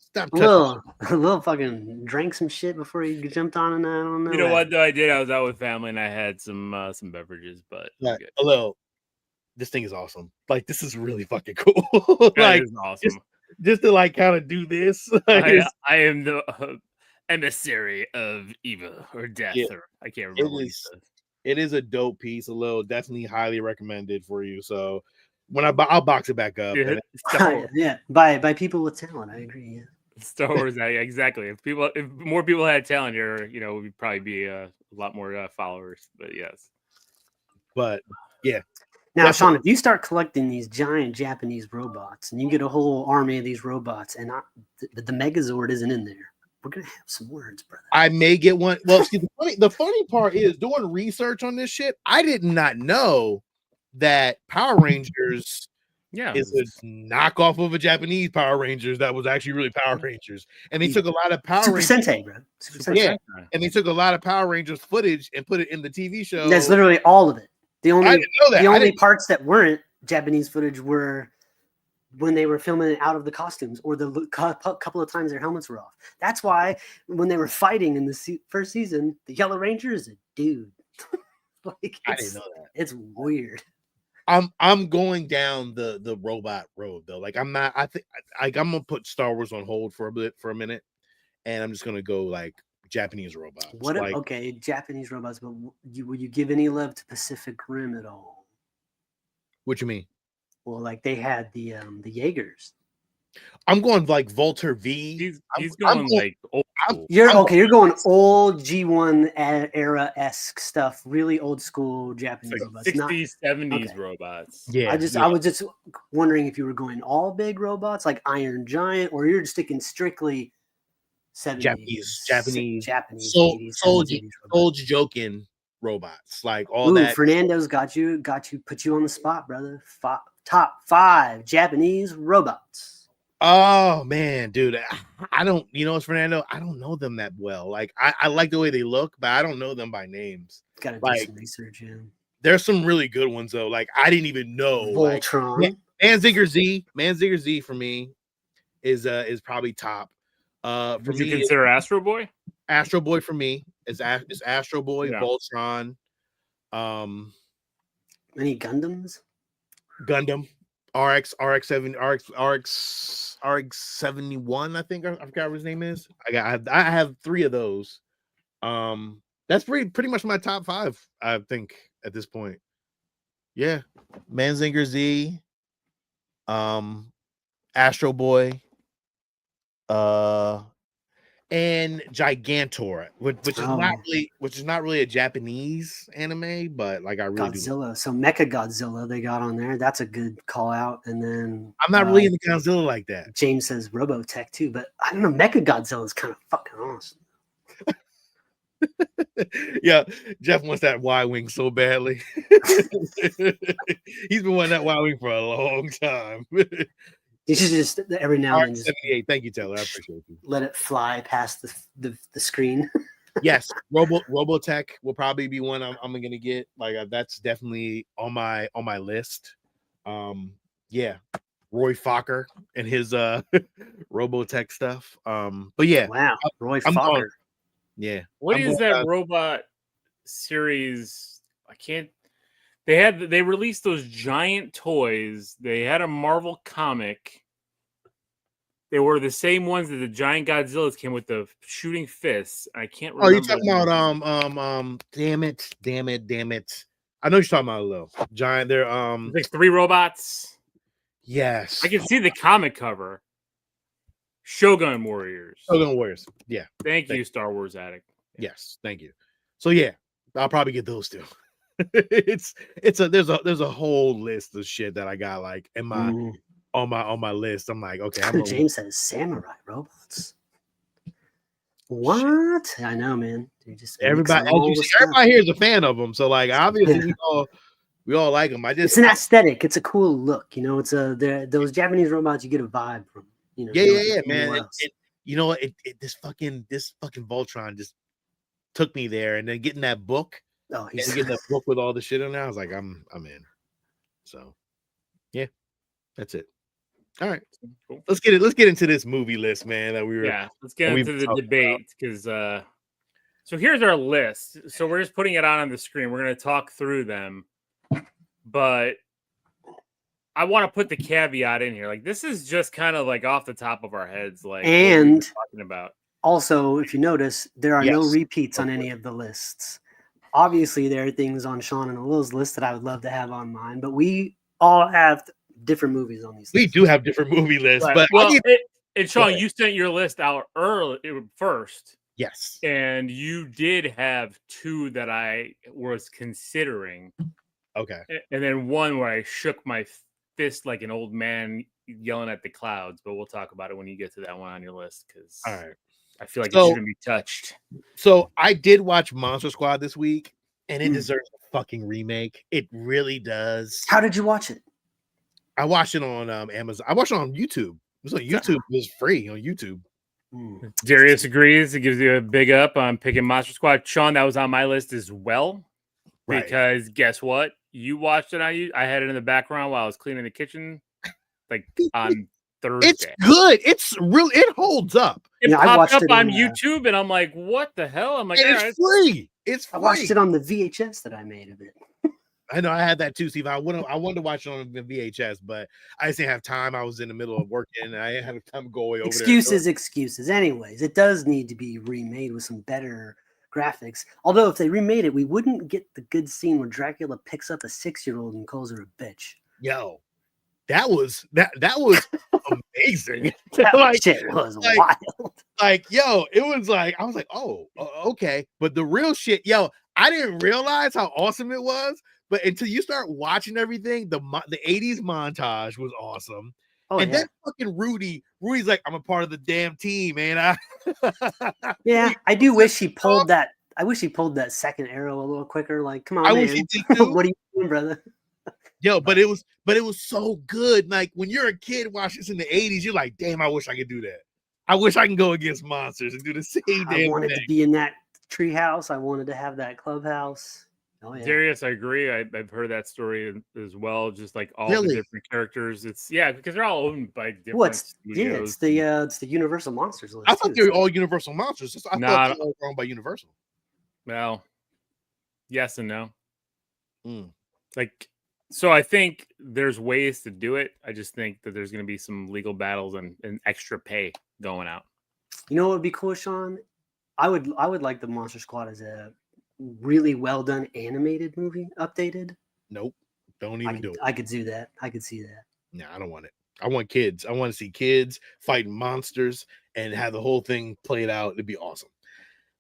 Stop touching. Lil fucking drank some shit before he jumped on, and I don't know. You know what though? I did. I was out with family and I had some beverages, but Like, hello, this thing is awesome. Like this is really fucking cool. that Like is awesome. just to like kind of do this. Like, I am the emissary of evil or death, Yeah, or I can't remember what he is. says. It is a dope piece. Definitely highly recommended for you. So when I'll box it back up. Yeah, And Star Wars, Yeah, by people with talent. I agree. Yeah. Star Wars, yeah, exactly. If more people had talent here, we'd probably be a lot more followers. But yes, but yeah, Now, That's- Sean, if you start collecting these giant Japanese robots and you get a whole army of these robots, and the Megazord isn't in there, we're gonna have some words, brother. I may get one. Well, see, the funny part is doing research on this shit. I did not know that Power Rangers yeah, is a knockoff of a Japanese Power Rangers that was actually really Power Rangers, and they took a lot of Power Super Rangers. Sentai, bro. Super Sentai. Yeah, and they took a lot of Power Rangers footage and put it in the TV show. That's literally all of it. The I only didn't know that. the I only didn't- parts that weren't Japanese footage were when they were filming it out of the costumes, or the couple of times their helmets were off. That's why when they were fighting in the first season, the Yellow Ranger is a dude. Like I didn't know that. It's weird. I'm going down the robot road though. Like I'm not. I think I'm gonna put Star Wars on hold for a minute, and I'm just gonna go like Japanese robots. Like, Okay, Japanese robots, but would you give any love to Pacific Rim at all? what you mean? Well, like they had the Jaegers. I'm going like Volter V. he's I'm going like old school. You're going old G1 era esque stuff, really old school Japanese Like robots. 60s, 70s okay. robots. Yeah, I was just wondering if you were going all big robots like Iron Giant, or you're just sticking strictly 70s, Japanese, 80s, Soldier 70s robots. joking robots, like all Ooh, that. Fernando's got you, put you on the spot, brother. Top 5 Japanese robots. Oh man, dude, I don't. You know, it's Fernando. I don't know them that well. Like I like the way they look, but I don't know them by names. Got to do Like, some research, yeah. There's some really good ones though. Like I didn't even know. Voltron. Like, Manzinger Z for me is probably top. For Would me, you consider Astro Boy? Astro Boy for me is Astro Boy, Yeah. Voltron, Any Gundams? Gundam, RX 71. I think I forgot what his name is. I have 3 of those. That's pretty much my top 5. I think at this point. Yeah, Manzinger Z, Astro Boy, and Gigantor, which is not really a Japanese anime, but like I really do. Godzilla. So Mecha Godzilla they got on there. That's a good call out. And then I'm not really into Godzilla like that. James says Robotech too, but I don't know. Mecha Godzilla is kind of fucking awesome. Yeah, Jeff wants that Y-wing so badly. He's been wanting that Y-wing for a long time. You should just every now and then just 78. Thank you, Taylor. I appreciate you. let it fly past the screen. Yes, Robotech will probably be one I'm gonna get. Like that's definitely on my list. Yeah, Roy Fokker and his Robotech stuff. But yeah, Wow, Roy I'm Fokker. going- yeah. What is that robot series? I can't. They released those giant toys. They had a Marvel comic. They were the same ones that the giant Godzillas came with, the shooting fists. I can't remember. Oh, you're talking about damn it. I know you're talking about Lil Giant. They're It's like 3 robots. yes. I can see the comic cover. Shogun Warriors. Shogun Warriors. Yeah. Thank you, Star Wars addict. Yes. Thank you. So yeah, I'll probably get those 2. It's there's a whole list of shit that I got like in my on my list. I'm like, okay, I'm James says samurai robots. What? Shit. I know, man. Everybody, as you see, everybody here is a fan of them. So like, obviously, we all like them. It's an aesthetic. It's a cool look. You know, it's those Japanese robots. You get a vibe from. You know, yeah, man. You know what? This fucking Voltron just took me there, and then getting that book. Oh, he's getting that book with all the shit in there. I was like, I'm in. So, yeah, that's it. All right, cool. Let's get into this movie list, man. Let's get into the debate because so here's our list. So we're just putting it on the screen. We're gonna talk through them, but I want to put the caveat in here. Like, this is just kind of like off the top of our heads, like, and what we're talking about. Also, if you notice, there are no repeats on any of the lists. Obviously, there are things on Sean and Alil's list that I would love to have on mine, but we all have different movies on these lists. We do have different movie lists, but and Sean, you sent your list out early first. Yes. And you did have two that I was considering. Okay. And then one where I shook my fist like an old man yelling at the clouds, but we'll talk about it when you get to that one on your list because all right. I feel like it shouldn't be touched. So I did watch Monster Squad this week, and it deserves a fucking remake. It really does. How did you watch it? I watched it on Amazon. I watched it on YouTube. It was on YouTube. It was free on YouTube. Darius agrees. It gives you a big up on picking Monster Squad. Sean, that was on my list as well. Right. Because guess what? You watched it on you. I had it in the background while I was cleaning the kitchen, like on Thursday. It's good. It's real. It holds up. It popped up on YouTube, and I'm like, "What the hell?" I'm like, "It's free. It's free." I watched it on the VHS that I made of it. I know I had that too, Steve. I wanted to watch it on the VHS, but I just didn't have time. I was in the middle of working, and I didn't have time to go away over Excuses. Anyways, it does need to be remade with some better graphics. Although if they remade it, we wouldn't get the good scene where Dracula picks up a 6-year-old and calls her a bitch. Yo, that was amazing. That shit was wild. Like, yo, it was like I was like, oh, okay. But the real shit, yo, I didn't realize how awesome it was. But until you start watching everything, the 80s montage was awesome. Oh, and then fucking Rudy's like, I'm a part of the damn team, man. Yeah, I do wish he pulled that. I wish he pulled that second arrow a little quicker. Like, come on, man. Wish he did too. What are you doing, brother? Yo, but it was so good. Like when you're a kid watching this in the 80s, you're like, damn, I wish I could do that. I wish I can go against monsters and do the same damn thing. I wanted to be in that treehouse. I wanted to have that clubhouse. Oh, yeah. Darius, I agree. I've heard that story as well. Just like all the different characters. It's because they're all owned by different studios. It's the Universal Monsters list. I thought they were all Universal Monsters. I thought they were owned by Universal. Well, yes and no. Like, so I think there's ways to do it. I just think that there's going to be some legal battles and extra pay going out. You know what would be cool, Sean? I would like the Monster Squad as a really well done animated movie, updated. Nope, don't even do it. I could do that. I could see that. No, I don't want it. I want kids. I want to see kids fighting monsters and have the whole thing played out. It'd be awesome.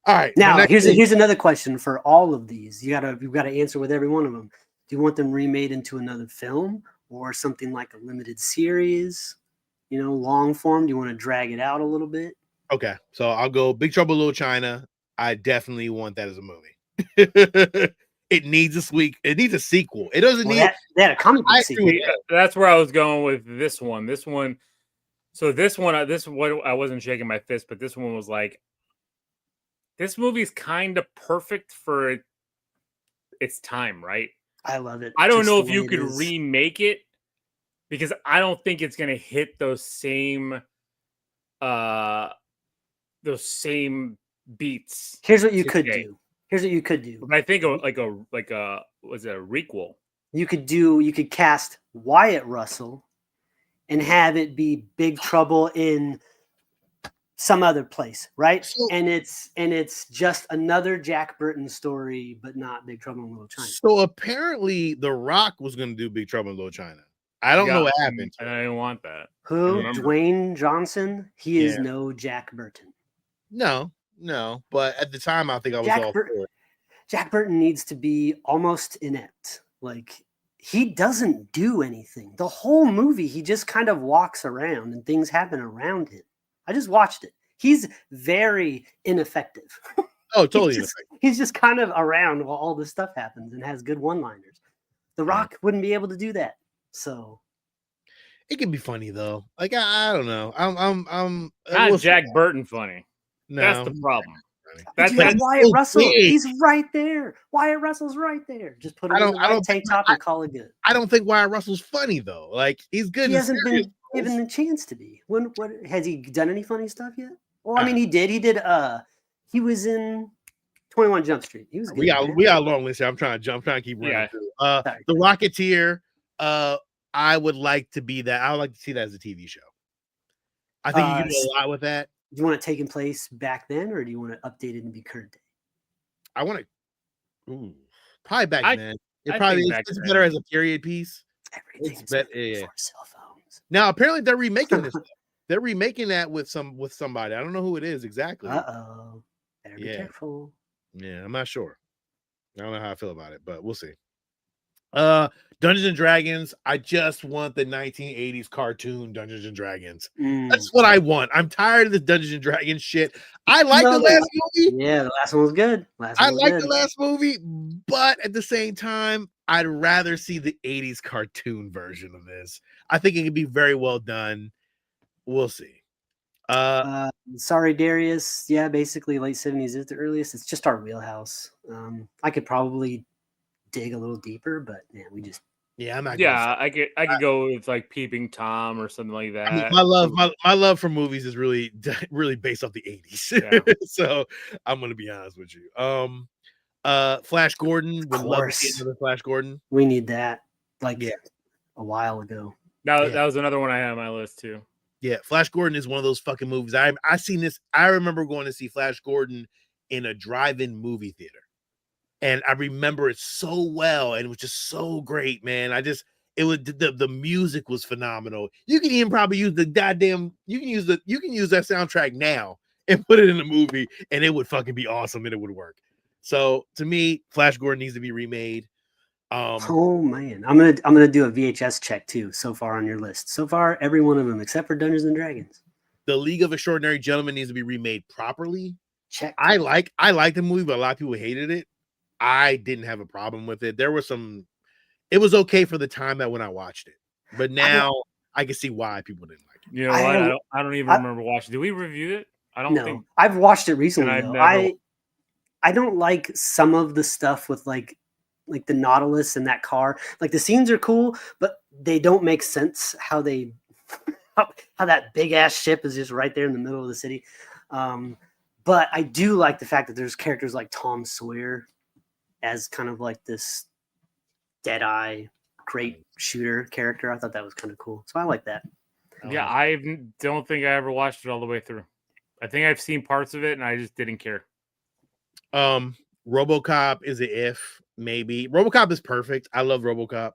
All right. Now here's another question for all of these. You've got to answer with every one of them. Do you want them remade into another film or something like a limited series? You know, long form. Do you want to drag it out a little bit? Okay, so I'll go Big Trouble in Little China. I definitely want that as a movie. It needs a sequel. It doesn't need they had a comic book sequel. That's where I was going with this one. This one I wasn't shaking my fist, but this one was like, this movie's kind of perfect for its time, right? I love it. I don't know if you could remake it because I don't think it's gonna hit those same beats. Here's what you could do. But I think was it a requel? You could cast Wyatt Russell and have it be Big Trouble in some other place, right? And it's just another Jack Burton story, but not Big Trouble in Little China. So apparently The Rock was going to do Big Trouble in Little China. I don't know what happened. I didn't want that. Who? Dwayne Johnson? He is no Jack Burton. No, but at the time I think I was all for it. Jack Burton needs to be almost inept. Like, he doesn't do anything. The whole movie, he just kind of walks around and things happen around him. I just watched it. He's very ineffective. Oh, totally ineffective. He's just kind of around while all this stuff happens and has good one-liners. The Rock wouldn't be able to do that. So it can be funny though. Like I don't know. I'm not Jack Burton funny. No, that's the problem. That's Wyatt Russell. He's right there. Wyatt Russell's right there. Just put him in the white tank top and call it good. I don't think Wyatt Russell's funny though. Like he's good. He hasn't been given the chance to be. What has he done any funny stuff yet? Well, I mean, he did. He was in 21 Jump Street. He was good. We got a long list here. I'm trying to keep running through. The Rocketeer. I would like to be that. I would like to see that as a TV show. I think you can do a lot with that. Do you want it taking place back then, or do you want to update it and be current day? I want to. Probably back then. It's better as a period piece. Everything's better for cell phones. Now, apparently, they're remaking this. They're remaking that with somebody. I don't know who it is exactly. Uh-oh. Better be careful. Yeah, I'm not sure. I don't know how I feel about it, but we'll see. Dungeons and Dragons. I just want the 1980s cartoon Dungeons and Dragons. That's what I want. I'm tired of this Dungeons and Dragons shit. I like the last movie. Yeah, the last one was good. I like the last movie, but at the same time, I'd rather see the 80s cartoon version of this. I think it can be very well done. We'll see. Sorry, Darius. Yeah, basically late 70s is the earliest. It's just our wheelhouse. I could probably dig a little deeper, but I'm not. Yeah, I could go with like Peeping Tom or something like that. I mean, my love for movies is really based off the 80s. Yeah. So I'm gonna be honest with you. Flash Gordon. Would love to see another Flash Gordon. We need that. A while ago. That was another one I had on my list too. Yeah, Flash Gordon is one of those fucking movies. I seen this. I remember going to see Flash Gordon in a drive-in movie theater, and I remember it so well, and it was just so great, man. The music was phenomenal. You can even probably use you can use that soundtrack now and put it in the movie, and it would fucking be awesome, and it would work. So to me, Flash Gordon needs to be remade. Oh man, I'm gonna do a VHS check too. So far on your list, so far every one of them except for Dungeons and Dragons. The League of Extraordinary Gentlemen needs to be remade properly. Check. I like the movie, but a lot of people hated it. I didn't have a problem with it. There was it was okay for the time that when I watched it, but now I can see why people didn't like it. You know what? I don't even remember watching. Did we review it? I don't think I've watched it recently. I don't like some of the stuff with like the Nautilus and that car. Like the scenes are cool, but they don't make sense how that big ass ship is just right there in the middle of the city. But I do like the fact that there's characters like Tom Sawyer as kind of like this Deadeye great shooter character. I thought that was kind of cool. So I like that. Yeah, I don't think I ever watched it all the way through. I think I've seen parts of it and I just didn't care. RoboCop is an if. Maybe RoboCop is perfect. I love RoboCop.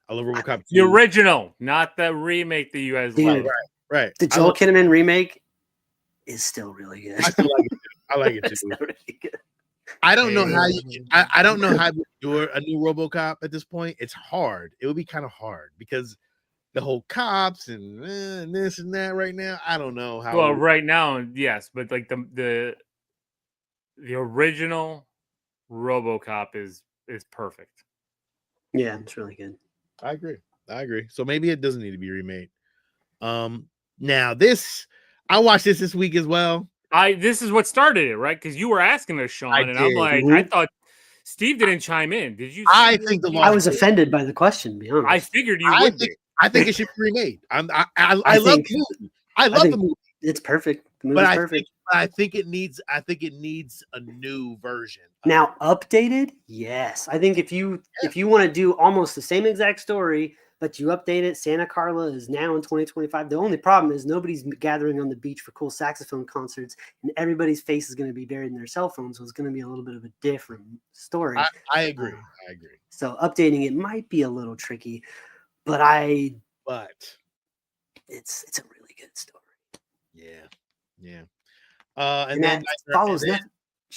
I love RoboCop 2. The original, not the remake that you guys love. Right. The Joel Kinnaman remake is still really good. I still like it. I like it too. Really good. I don't know how I don't know how to do a new RoboCop at this point. It's hard. It would be kind of hard because the whole cops and this and that right now. I don't know how. Well, right now, yes, but like the original RoboCop is perfect. Yeah, it's really good. I agree. So maybe it doesn't need to be remade. Now I watched this week as well. This is what started it, right? Because you were asking us, Sean, I'm like, I thought Steve didn't chime in. Did you? I think I was offended by the question. To be honest, I figured you would. I think it should be remade. I love the movie. I love the movie. It's perfect. The movie's perfect. I think it needs a new version. Now updated, yes. I think if you want to do almost the same exact story, but you update it, Santa Carla is now in 2025. The only problem is nobody's gathering on the beach for cool saxophone concerts, and everybody's face is going to be buried in their cell phones, so it's going to be a little bit of a different story. I agree. So updating it might be a little tricky, but it's a really good story. Yeah. And then follows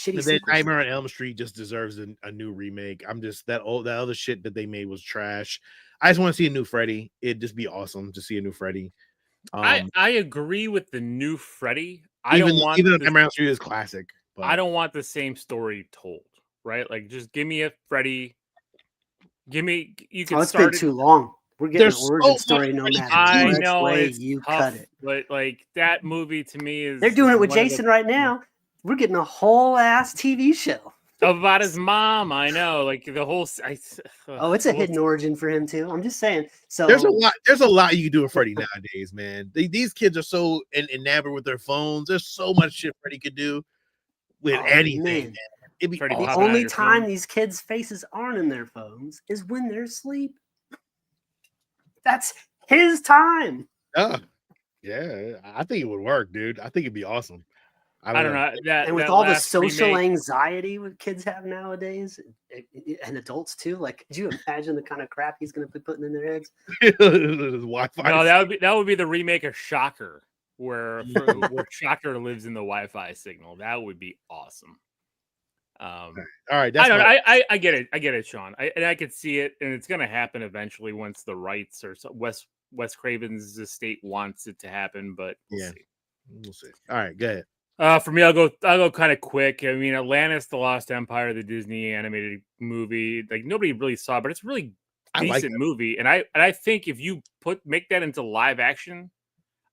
shitty And then sequels. Nightmare on Elm Street just deserves a new remake. I'm just that other shit that they made was trash. I just want to see a new Freddy. It'd just be awesome to see a new Freddy. I agree with the new Freddy. Even Nightmare on Elm Street is classic. But I don't want the same story told, right? Like, just give me a Freddy. You can It's start been too long. We're getting There's an origin so story much no matter I which know way it's you tough, cut it. but like that movie to me is They're doing it with one of Jason right now. We're getting a whole ass TV show. about his mom. I know, like the whole. Oh, it's a hidden origin for him too. I'm just saying. So there's a lot you can do with Freddy nowadays, man. These kids are so enamored with their phones. There's so much shit Freddy could do with anything. man. It'd be Freddy The popping awesome. out of only your time phone. these kids' faces aren't in their phones is when they're asleep. That's his time. Yeah, I think it would work, dude. I think it'd be awesome. I don't know that. And with that all the last social remake- anxiety what kids have nowadays, and adults too, like, could you imagine the kind of crap he's going to be putting in their heads? Wi-Fi. No, that would be the remake of Shocker, where Shocker lives in the Wi-Fi signal. That would be awesome. All right, that's I don't know. I get it. I get it, Sean. I could see it, and it's going to happen eventually once the rights or Wes Craven's estate wants it to happen. But we'll see. We'll see. All right, go ahead. For me, I'll go kind of quick. I mean, Atlantis: The Lost Empire, the Disney animated movie, like nobody really saw, but it's a really decent movie. And I think if you make that into live action,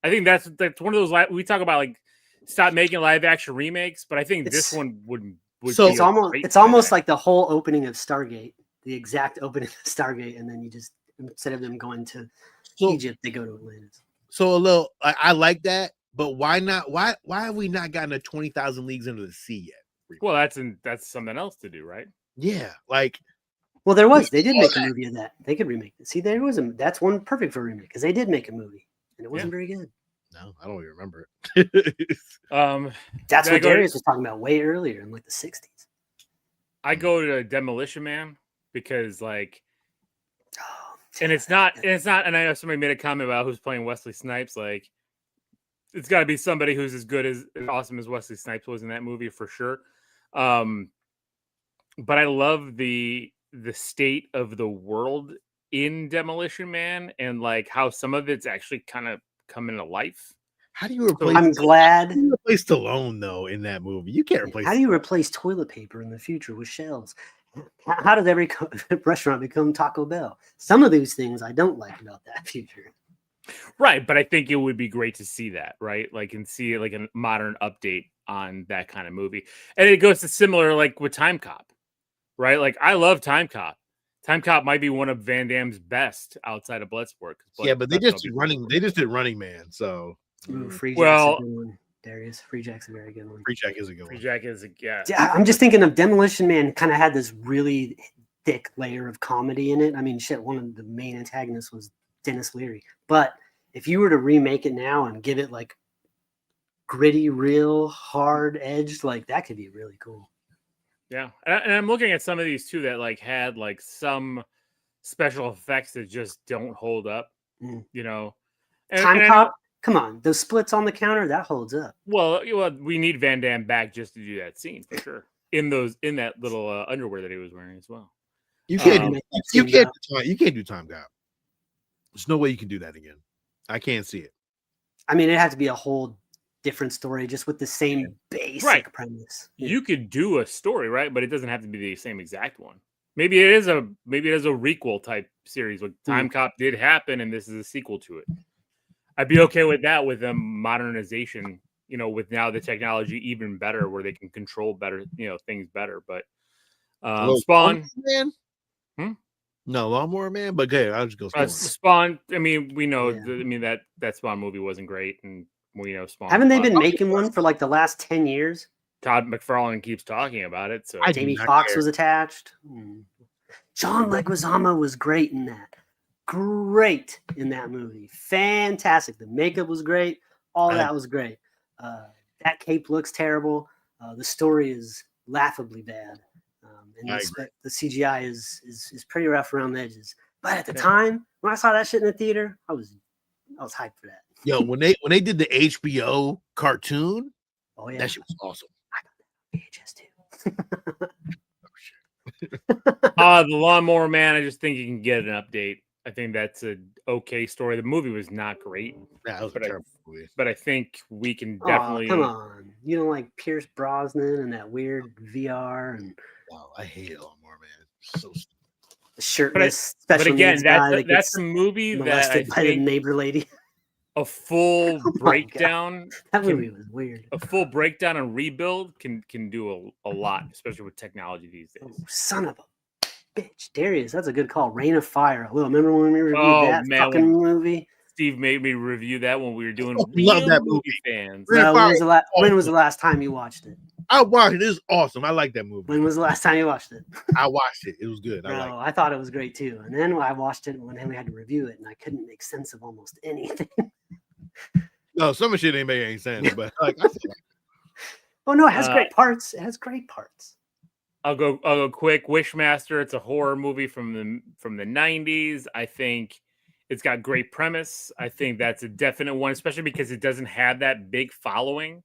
I think that's one of those we talk about, like, stop making live action remakes, but I think this one would So be it's almost like the whole opening of Stargate, the exact opening of Stargate, and then you just, instead of them going to Egypt, they go to Atlantis. So a little, I like that, but why not? Why have we not gotten a 20,000 Leagues Under the Sea yet? Well, that's something else to do, right? Yeah, like, Well, they did make a movie of that. They could remake it. See, that's one perfect for a remake, because they did make a movie and it wasn't very good. no, I don't even remember it. That's what Darius was talking about way earlier in like the 60s. I go to Demolition Man because, like, and it's not, and I know somebody made a comment about who's playing Wesley Snipes. Like, it's got to be somebody who's as good as awesome as Wesley Snipes was in that movie for sure. But I love the state of the world in Demolition Man, and like how some of it's actually kind of come into life. How do you replace? I'm glad. How do you replace Stallone though in that movie? You can't replace. How do you replace toilet paper in the future with shells? How does every restaurant become Taco Bell? Some of these things I don't like about that future. Right, but I think it would be great to see that, right? Like, and see like a modern update on that kind of movie. And it goes to similar, like with Time Cop, right? Like, I love Time Cop. Time Cop might be one of Van Damme's best outside of Bloodsport. Yeah, but they just did Running Man. So Free Jack's a good one. Darius, Free Jack's a very good one. Free Jack is a good one. Free Jack is Yeah, I'm just thinking of Demolition Man. Kind of had this really thick layer of comedy in it. I mean, shit, one of the main antagonists was Dennis Leary. But if you were to remake it now and give it like gritty, real hard edge, like that could be really cool. Yeah, and I'm looking at some of these too that like had like some special effects that just don't hold up. You know, Time Cop. Come on, those splits on the counter, that holds up. Well, we need Van Damme back just to do that scene for sure. In that little underwear that he was wearing as well. You can't do Time Cop. There's no way you can do that again. I can't see it. I mean, it had to be a whole different story, just with the same basic premise. Yeah. You could do a story, right? But it doesn't have to be the same exact one. Maybe it is a requel type series. Like Time Cop did happen, and this is a sequel to it. I'd be okay with that, with a modernization, you know, with now the technology even better, where they can control better, you know, things better. But Spawn, Man? No, Lawnmower Man, but okay, I'll just go Spawn. Spawn. I mean, we know. That Spawn movie wasn't great, and we know Spawn. Haven't they been making one for like the last 10 years? Todd McFarlane keeps talking about it. So Jamie Foxx was attached. John Leguizamo was great in that. Great in that movie. Fantastic. The makeup was great. All that was great. That cape looks terrible. The story is laughably bad. And the CGI is pretty rough around the edges. But at the time, when I saw that shit in the theater, I was hyped for that. Yo, when they did the HBO cartoon, oh yeah, that shit was awesome. I got that VHS too. The Lawnmower Man, I just think you can get an update. I think that's an okay story. The movie was not great. That was a terrible movie. But I think we can Oh, definitely. come on. You don't like Pierce Brosnan and that weird VR and Wow, I hate Lawnmower Man. So stupid. shirtless But special again, needs guy that that's gets a movie that I molested by the think neighbor lady. a full God. breakdown. That movie was weird. A full breakdown and rebuild can do a lot, especially with technology these days. Oh, son of a bitch. Darius, that's a good call. Rain of Fire. Well, remember when we reviewed Oh, that man, fucking movie? Steve made me review that when we were doing Love real that movie movie. fans. Rain of When Fire when was the last time you watched it? I watched it. It was awesome. I like that movie. When was the last time you watched it? I watched it. It was good. Bro, I like I thought it was great too. And then I watched it when we had to review it, and I couldn't make sense of almost anything. it. No, some of shit ain't make any sense, but like I said, Oh no, it has great parts. It has great parts. I'll go quick. Wishmaster. It's a horror movie from the 90s. I think it's got great premise. I think that's a definite one, especially because it doesn't have that big following.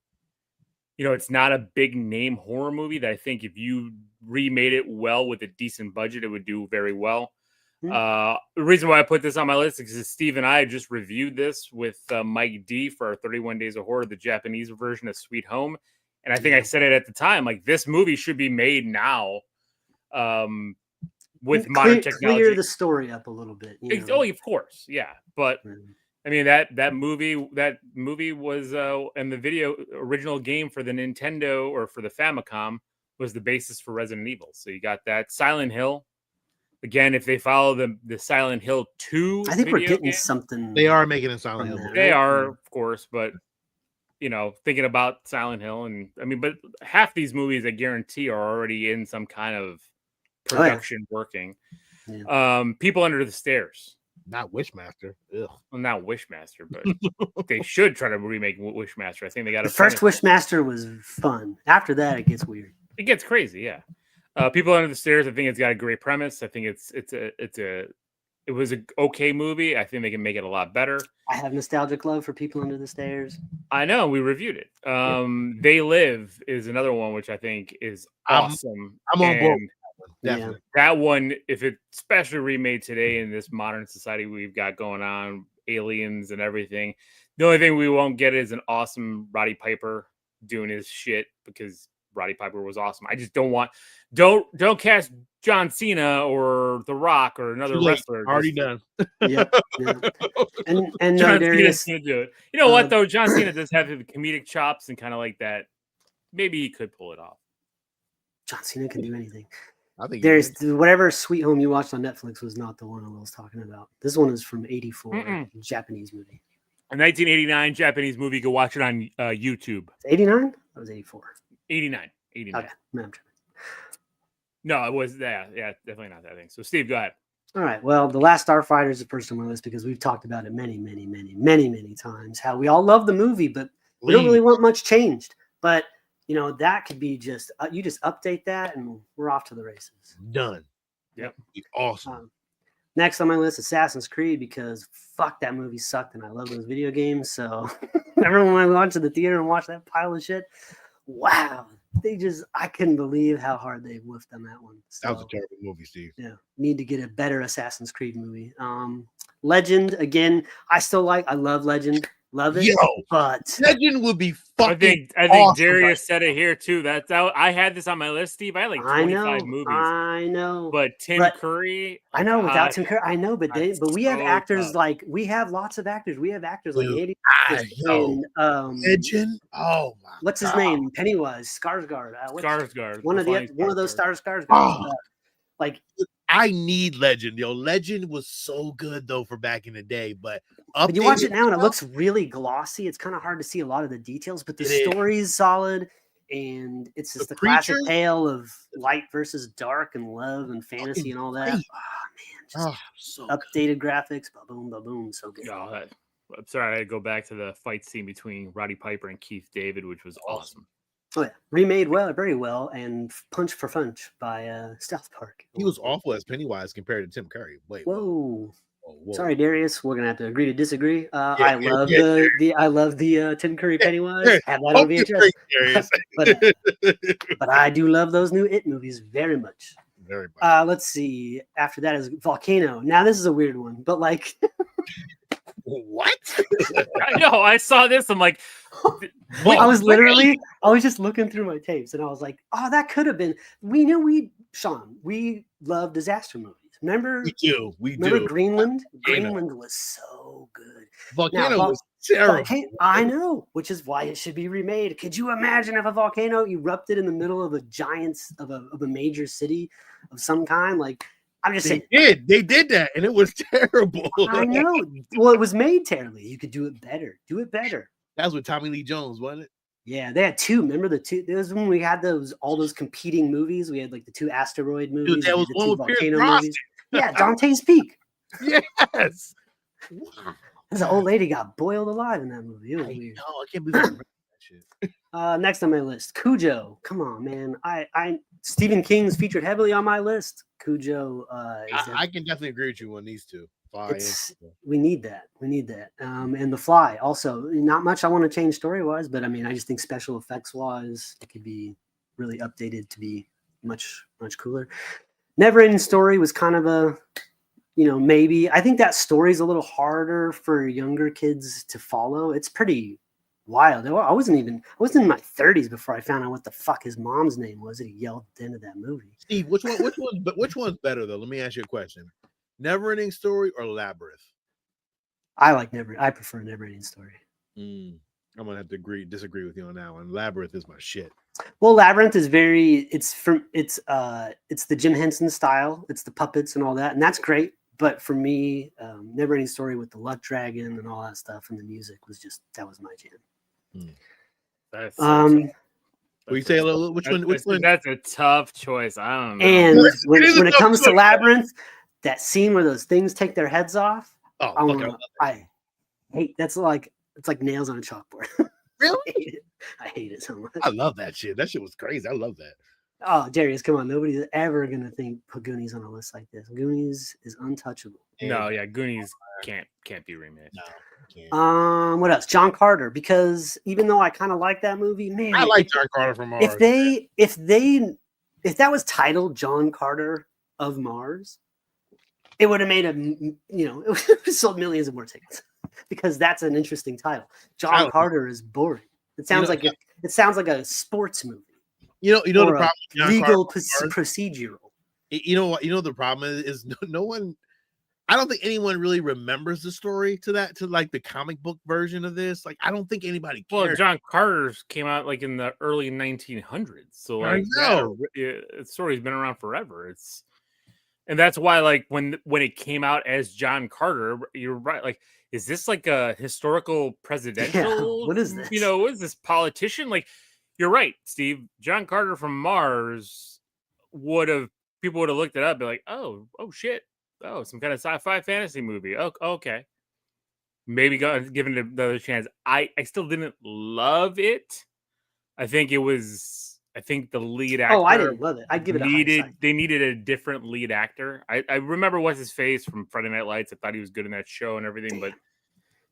You know, it's not a big name horror movie that I think if you remade it well with a decent budget, it would do very well. The reason why I put this on my list is because Steve and I just reviewed this with Mike D for our 31 Days of Horror, the Japanese version of Sweet Home. And I think I said it at the time, like this movie should be made now with modern technology. Clear the story up a little bit. You know? Oh, of course. Yeah. But I mean, that movie was and the video original game for the Nintendo or for the Famicom was the basis for Resident Evil. So you got that. Silent Hill. Again, if they follow the Silent Hill 2, I think we're getting something. they are making a Silent Hill. that, They right? are, of course, but you know, thinking about Silent Hill, and I mean, but half these movies, I guarantee, are already in some kind of production working. Yeah. People Under the Stairs. Not Wishmaster. Ugh. Well, not Wishmaster, but they should try to remake Wishmaster. I think they got The first Wishmaster was fun. After that, it gets weird. It gets crazy, yeah. People Under the Stairs. I think it's got a great premise. I think it was an okay movie. I think they can make it a lot better. I have nostalgic love for People Under the Stairs. I know, we reviewed it. They Live is another one which I think is awesome. I'm on board. Definitely. That one, if it's especially remade today in this modern society we've got going on, aliens and everything, the only thing we won't get is an awesome Roddy Piper doing his shit because Roddy Piper was awesome. I just don't cast John Cena or The Rock or another wrestler. Already done. Yeah. And John Darius, Cena's gonna do it. You know what though? John Cena does have the comedic chops and kind of like that. Maybe he could pull it off. John Cena can do anything. I think Darius, whatever Sweet Home you watched on Netflix was not the one I was talking about. This one is from '84, Japanese movie. A 1989 Japanese movie. Go watch it on YouTube. '89? That was '84. 89. Okay, no, I'm tripping. No, it was definitely not that thing. So Steve, go ahead. All right. Well, The Last Starfighter is the first on my list because we've talked about it many times. How we all love the movie, but we don't really want much changed. But you know, that could be just you just update that, and we're off to the races. Done. Yep. Awesome. Next on my list, Assassin's Creed, because fuck, that movie sucked, and I love those video games. So everyone when I went to the theater and watched that pile of shit, wow. I couldn't believe how hard they whiffed on that one. So, that was a terrible movie, Steve. Yeah. Need to get a better Assassin's Creed movie. Legend, again, I love Legend. Love it. But Legend would be fucking I think awesome. Darius said it here too. That's out. I had this on my list, Steve. I had like 25 movies. I know. But Tim Curry. I know without Tim Curry. I know, but we have actors like we have lots of actors. We have actors like Andy and Legend. Oh my! What's his name? Pennywise. Skarsgård. Skarsgård. One of those Skarsgård. Like I need Legend. Legend was so good though for back in the day, but you watch it now and it looks really glossy. It's kind of hard to see a lot of the details, but the story is solid, and it's just the classic tale of light versus dark and love and fantasy and all that. Oh man, just so updated graphics, boom, boom, so good. I'm sorry, I had to go back to the fight scene between Roddy Piper and Keith David, which was awesome. Oh yeah, remade very well, and punch for punch by South Park. He was awful as Pennywise compared to Tim Curry. Wait, whoa. whoa. Sorry, Darius. We're gonna have to agree to disagree. Yeah, I love the Tim Curry Pennywise. Have that on Hope you're VHS. great, Darius. But I do love those new It movies very much. Very much. Let's see. After that is Volcano. Now this is a weird one, but like, What? I know. I saw this. I'm like, I was just looking through my tapes, and I was like, oh, that could have been. Sean, we love disaster movies. Remember? We Remember do. Greenland? Volcano. Greenland was so good. Volcano was terrible. I know, which is why it should be remade. Could you imagine if a volcano erupted in the middle of a major city of some kind? Like, I'm just saying. They did that, and it was terrible. I know. Well, it was made terribly. You could do it better. Do it better. That was with Tommy Lee Jones, wasn't it? Yeah, they had two. Remember the two? This was when we had all those competing movies. We had like the two asteroid movies. Dude, that was the one two with Pierce volcano Brosnan. movies. Yeah, Dante's Peak. Yes. Wow. This old lady got boiled alive in that movie. It was weird. No, I can't believe I remember that shit. Next on my list, Cujo. Come on, man. Stephen King's featured heavily on my list. Cujo. I can definitely agree with you on these two. We need that. And The Fly. Also, not much I want to change story wise, but I mean, I just think special effects wise, it could be really updated to be much cooler. Never Ending Story was kind of a, maybe. I think that story's a little harder for younger kids to follow. It's pretty wild. I was in my 30s before I found out what the fuck his mom's name was that he yelled at the end of that movie. Steve, which one's better though? Let me ask you a question. Never Ending Story or Labyrinth? I prefer Never Ending Story. I'm gonna have to disagree with you on that one. Labyrinth is my shit. Well, Labyrinth is it's the Jim Henson style. It's the puppets and all that, and that's great. But for me, Never Ending Story with the Luck Dragon and all that stuff and the music that was my jam. That's Will you say a little? Which one? That's a tough choice. I don't know. And when it comes to Labyrinth, that scene where those things take their heads off, I hate. It's like nails on a chalkboard. Really? I hate it so much. I love that shit. That shit was crazy. I love that. Oh, Darius, come on. Nobody's ever going to put Goonies on a list like this. Goonies is untouchable. No, yeah, Goonies can't be remade. No, can't. What else? John Carter, because even though I kind of like that movie, man. I like John Carter from Mars. If that was titled John Carter of Mars, it would have made it would have sold millions of more tickets. Because that's an interesting title. John Carter is boring. It sounds like a sports movie. You know the problem. Legal procedural. You know what? You know the problem is no one. I don't think anyone really remembers the story to like the comic book version of this. Like I don't think anybody cares. Well, John Carter's came out like in the early 1900s, so like the story's been around forever. And that's why like when it came out as John Carter, you're right. Like, is this like a historical presidential? Yeah, what is this? What is this politician? Like, you're right, Steve. John Carter from Mars people would have looked it up, and be like, oh shit, some kind of sci-fi fantasy movie. Oh, okay, maybe given it another chance. I still didn't love it. I think the lead actor. Oh, I didn't love it. I'd give it They needed a different lead actor. I remember what's his face from Friday Night Lights. I thought he was good in that show and everything, but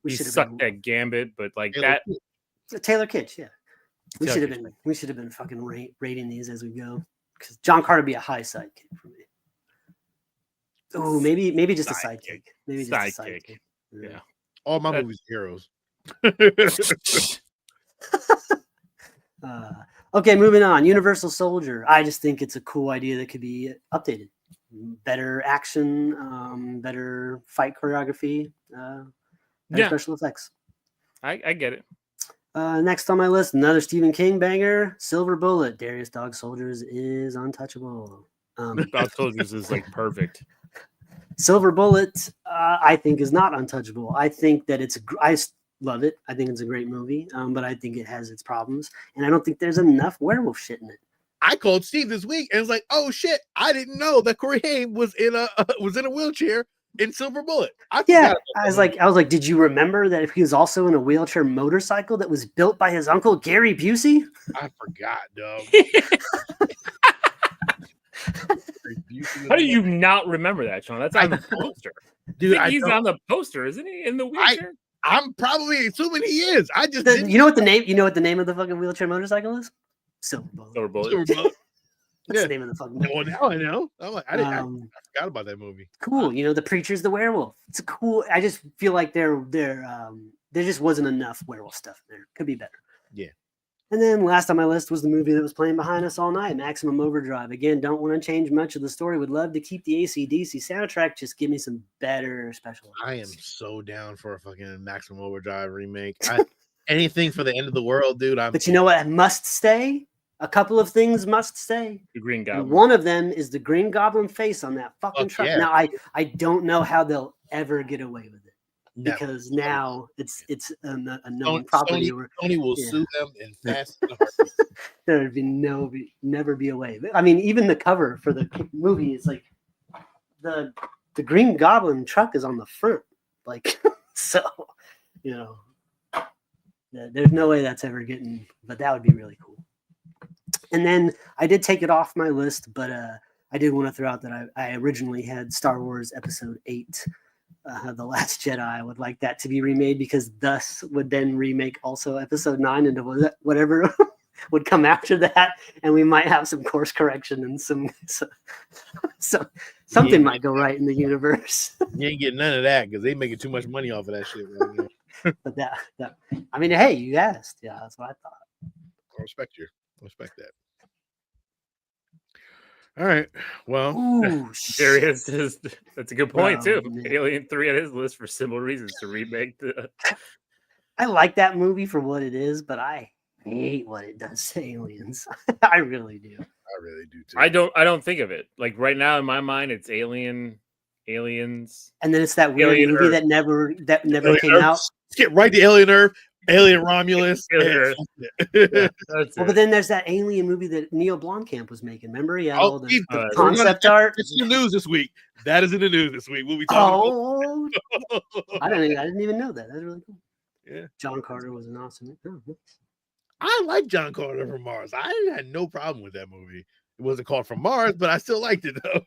he sucked that gambit. But like that, Taylor Kitsch, yeah. We should have been fucking rating these as we go, because John Carter would be a high sidekick for me. Oh, maybe just a sidekick. Maybe just a sidekick. Yeah. All my movies are heroes. Okay, moving on. Universal Soldier. I just think it's a cool idea that could be updated. Better action, better fight choreography, better special effects. I get it. Next on my list, another Stephen King banger, Silver Bullet. Darius Dog Soldiers is untouchable. Dog Soldiers is like perfect. Silver Bullet, I think, is not untouchable. I think that I love it. I think it's a great movie, but I think it has its problems, and I don't think there's enough werewolf shit in it. I called Steve this week and was like, "Oh shit, I didn't know that Corey Haim was in a wheelchair in Silver Bullet." I was like, "Did you remember that he was also in a wheelchair motorcycle that was built by his uncle Gary Busey?" I forgot, dog. How do you not remember that, Sean? That's on the poster. Dude, He's on the poster, isn't he? In the wheelchair? I'm probably assuming he is. I just You know what the name of the fucking wheelchair motorcycle is? Silver Bullet. Silver Bullet. That's the name of the fucking movie. Well, now I know. I'm like, I forgot about that movie. Cool. You know, the preacher's the werewolf. It's a cool. I just feel like there just wasn't enough werewolf stuff in there. Could be better. Yeah. And then last on my list was the movie that was playing behind us all night, Maximum Overdrive. Again, don't want to change much of the story. Would love to keep the AC/DC soundtrack. Just give me some better special effects. I am so down for a fucking Maximum Overdrive remake. Anything for the end of the world, dude. But you know what must stay? A couple of things must stay. The Green Goblin. And one of them is the Green Goblin face on that fucking truck. Yeah. Now, I don't know how they'll ever get away with it. Because now it's a known property. Tony will sue them in fast. There would be never be a way. I mean, even the cover for the movie is like the Green Goblin truck is on the front, like so. You know, there's no way that's ever getting. But that would be really cool. And then I did take it off my list, but I did want to throw out that I originally had Star Wars Episode 8. The Last Jedi. I would like that to be remade because thus would then remake also Episode 9 into whatever would come after that, and we might have some course correction and something might go right in the universe. You ain't getting none of that because they making too much money off of that shit right now. But that I mean, hey, you asked. Yeah, that's what I thought. I respect that. All right. Well, there is. That's a good point too. Alien 3 on his list for similar reasons to remake the. I like that movie for what it is, but I hate what it does to aliens. I really do. I really do too. I don't think of it like right now in my mind. It's aliens, and then it's that weird Alien movie Earth. that never Alien came Earth. out. Let's get right to Alien Earth. Alien Romulus. Yeah, but then there's that alien movie that Neil Blomkamp was making. Remember? He had all the the concept art. It's in the news this week. That is in the news this week. We'll be talking I didn't even know that. That's really cool. Yeah. John Carter was an awesome. I like John Carter from Mars. I had no problem with that movie. It wasn't called From Mars, but I still liked it though.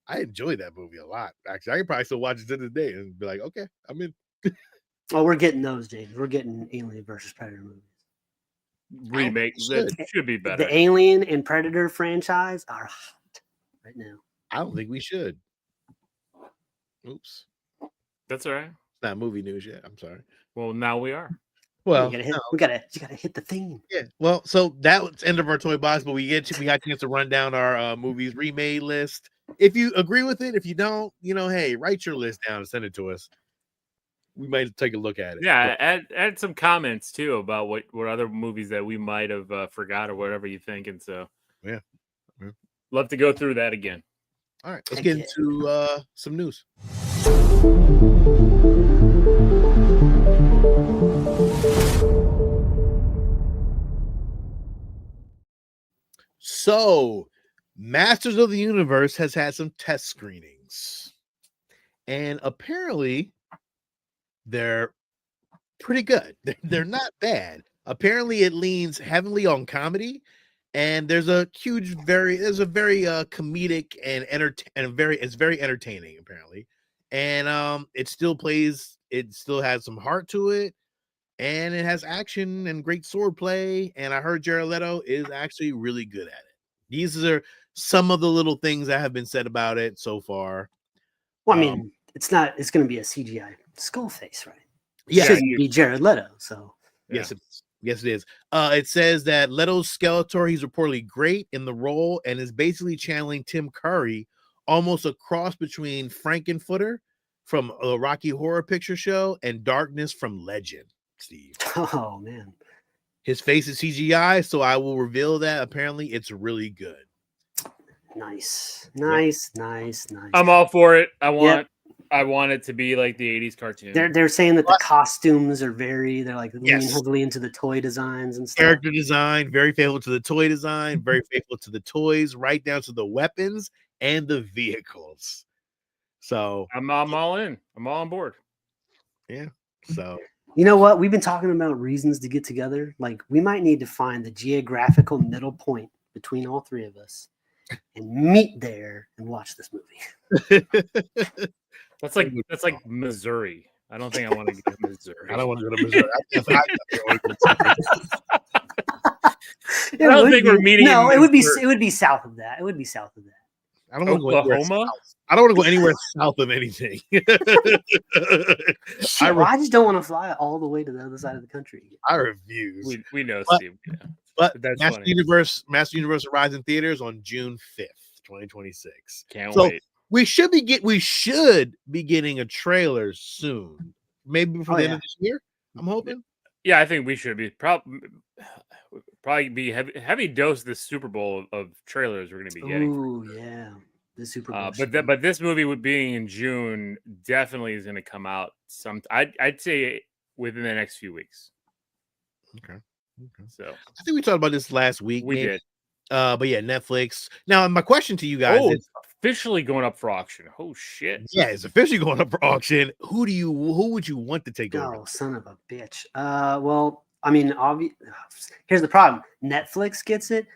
I enjoyed that movie a lot. Actually, I can probably still watch it to this day and be like, okay, I'm in. Oh, we're getting those, James. We're getting Alien versus Predator movies. Remake that should be better. The Alien and Predator franchise are hot right now. I don't think we should. Oops. That's all right. It's not movie news yet. I'm sorry. Well, now we are. Well, you gotta hit the theme. Yeah. Well, so that was end of our toy box, but we got a chance to run down our movies remade list. If you agree with it, if you don't, hey, write your list down and send it to us. We might take a look at it. Yeah, add some comments too about what other movies that we might have forgot or whatever you think, and so yeah, love to go through that again. All right, let's get into some news. So, Masters of the Universe has had some test screenings, and apparently they're pretty good. They're not bad. Apparently it leans heavily on comedy, and there's a very comedic and it's very entertaining apparently. And it still has some heart to it, and it has action and great sword play, and I heard Jared Leto is actually really good at it. These are some of the little things that have been said about it so far. Well, I mean, it's going to be a CGI skull face, right? Yeah, it shouldn't be Jared Leto. So yes, it is. Yes, it is. It says that Leto's Skeletor, he's reportedly great in the role and is basically channeling Tim Curry, almost a cross between Frankenfooter from a Rocky Horror Picture Show and Darkness from Legend. Steve. Oh man, his face is CGI, so I will reveal that. Apparently, it's really good. Nice. I'm all for it. I want it to be like the 80s cartoon. They're saying that the costumes are leaning heavily into the toy designs and stuff. Character design, very faithful to the toy design, very faithful to the toys, right down to the weapons and the vehicles. So I'm all in. I'm all on board. Yeah. So you know what? We've been talking about reasons to get together. Like we might need to find the geographical middle point between all three of us and meet there and watch this movie. That's like Missouri. I don't think I want to go to Missouri. I don't want to go to Missouri. I don't think we're meeting. No, it would be south of that. It would be south of that. I don't want to go anywhere Oklahoma. south. I don't want to go anywhere south of anything. Shit, I just don't want to fly all the way to the other side of the country. I refuse. We know, Steve. Yeah. But that's Master Universe arrives in theaters on June 5th, 2026. Can't wait. We should be getting a trailer soon. Maybe before the end of this year. I'm hoping. Yeah, I think we should be probably be heavy dose this Super Bowl of trailers we're going to be getting. Oh yeah, the Super Bowl. But this movie being in June definitely is going to come out I'd say within the next few weeks. Okay. So I think we talked about this last week. We did. But yeah, Netflix. Now my question to you guys is officially going up for auction. Oh shit. Yeah, it's officially going up for auction. Who would you want to take over? Oh, son of a bitch. Well, I mean, here's the problem. Netflix gets it.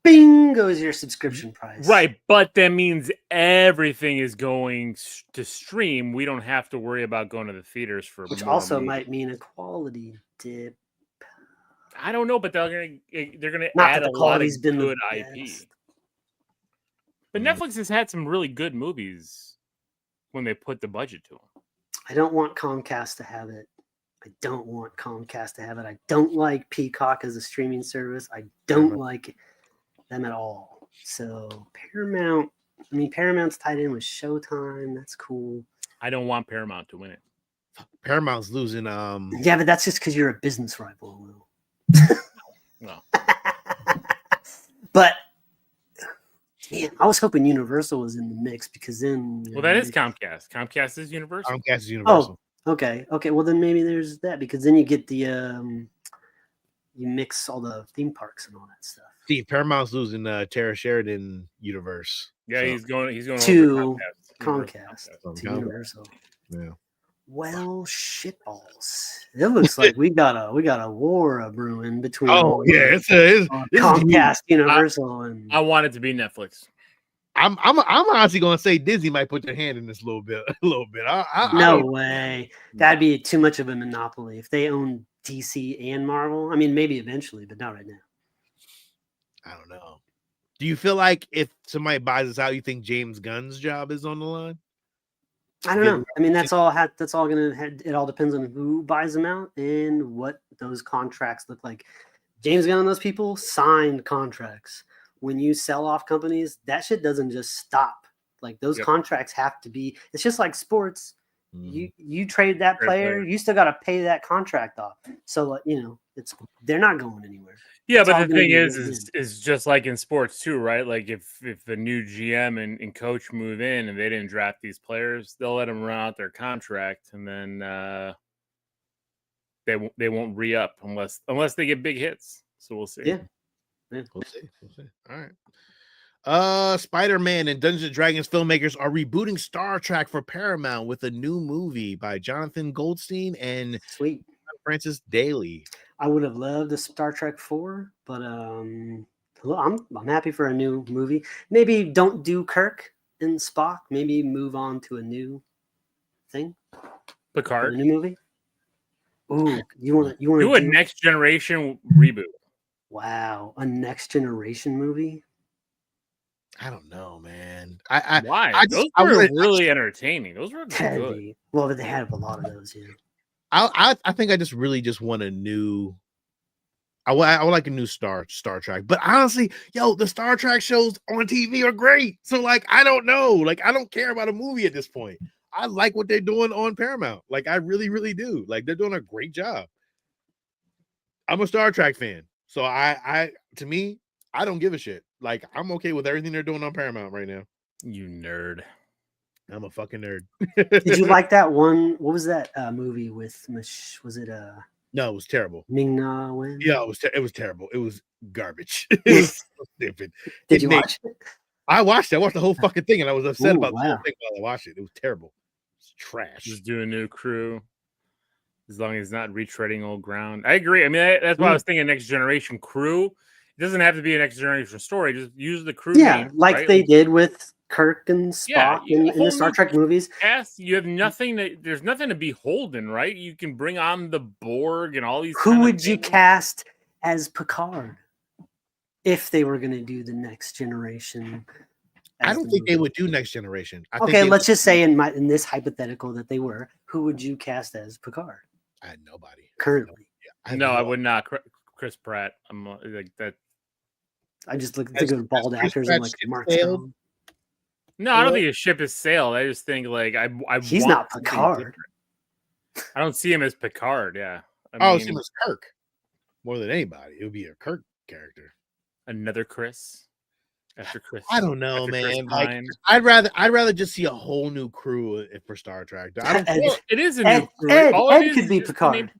Bing goes your subscription price. Right, but that means everything is going to stream. We don't have to worry about going to the theaters for which also might mean a quality dip. I don't know, but they're gonna Not add that a the lot of quality's been the good IP. best. But Netflix has had some really good movies when they put the budget to them. I don't want Comcast to have it. I don't like Peacock as a streaming service. I don't like them at all. So Paramount's tied in with Showtime. That's cool. I don't want Paramount to win it. Paramount's losing. Yeah, but that's just because you're a business rival, Will. No. But man, I was hoping Universal was in the mix because then. Well, that is Comcast. Comcast is Universal. Comcast is Universal. Oh, okay. Well, then maybe there's that because then you get the you mix all the theme parks and all that stuff. See, Paramount's losing Tara Sheridan universe. Yeah, he's going to over Comcast. To Universal. Yeah. Well, shitballs. It looks like we got a war brewing between. It's Comcast, Universal, and I want it to be Netflix. I'm honestly going to say Disney might put their hand in this a little bit. No way. That'd be too much of a monopoly if they own DC and Marvel. I mean, maybe eventually, but not right now. I don't know. Do you feel like if somebody buys this out, you think James Gunn's job is on the line? I don't know. I mean, that's all it all depends on who buys them out and what those contracts look like. James Gunn and those people signed contracts. When you sell off companies, that shit doesn't just stop. Like those contracts have to be. It's just like sports. You trade that player, you still got to pay that contract off. So they're not going anywhere. Yeah, but the thing is just like in sports too, right? Like if the new GM and coach move in and they didn't draft these players, they'll let them run out their contract, and then they won't re-up unless they get big hits. So we'll see. Yeah. We'll see. All right. Spider-Man and Dungeons & Dragons filmmakers are rebooting Star Trek for Paramount with a new movie by Jonathan Goldstein and Francis Daly. I would have loved a Star Trek 4, but I'm happy for a new movie. Maybe don't do Kirk and Spock. Maybe move on to a new thing. Picard, a new movie. Ooh, you want to do a next generation reboot? Wow, a next generation movie. I don't know, man. Why? Those were really entertaining. Those were good. Well, they have a lot of those. Yeah. I think I just really want a new. I would like a new Star Trek, but honestly, the Star Trek shows on TV are great. So I don't know, I don't care about a movie at this point. I like what they're doing on Paramount. I really, really do. They're doing a great job. I'm a Star Trek fan, so to me, I don't give a shit. I'm okay with everything they're doing on Paramount right now. You nerd. I'm a fucking nerd. Did you like that one? What was that movie with? Was it No, it was terrible. Ming-Na Wen? Yeah, it was terrible. It was garbage. It was so stupid. Did you watch it? I watched it. I watched the whole fucking thing, and I was upset about the whole thing while I watched it. It was terrible. It's trash. Just do a new crew. As long as it's not retreading old ground. I agree. I mean, that's why I was thinking next generation crew. It doesn't have to be a next generation story. Just use the crew. Yeah, name, like right? they did with Kirk and Yeah, Spock in the whole Star new Trek movies. cast. You have nothing there's nothing to be holding, right? You can bring on the Borg and all these. Who would you cast as Picard if they were going to do the Next Generation? I don't think they would do Next Generation. Okay, let's just say in this hypothetical that they were. Who would you cast as Picard? I had nobody Currently. No, I would not. Chris Pratt. I'm like that. I just look at good bald actors and like Mark Strong. No, I don't think his ship is sailed. I just think like he's not Picard. I don't see him as Picard. Yeah, I see him as Kirk more than anybody. It would be a Kirk character. Another Chris. After Chris, I don't know, man. Like, I'd rather just see a whole new crew for Star Trek. It is a new crew. Ed could be Picard.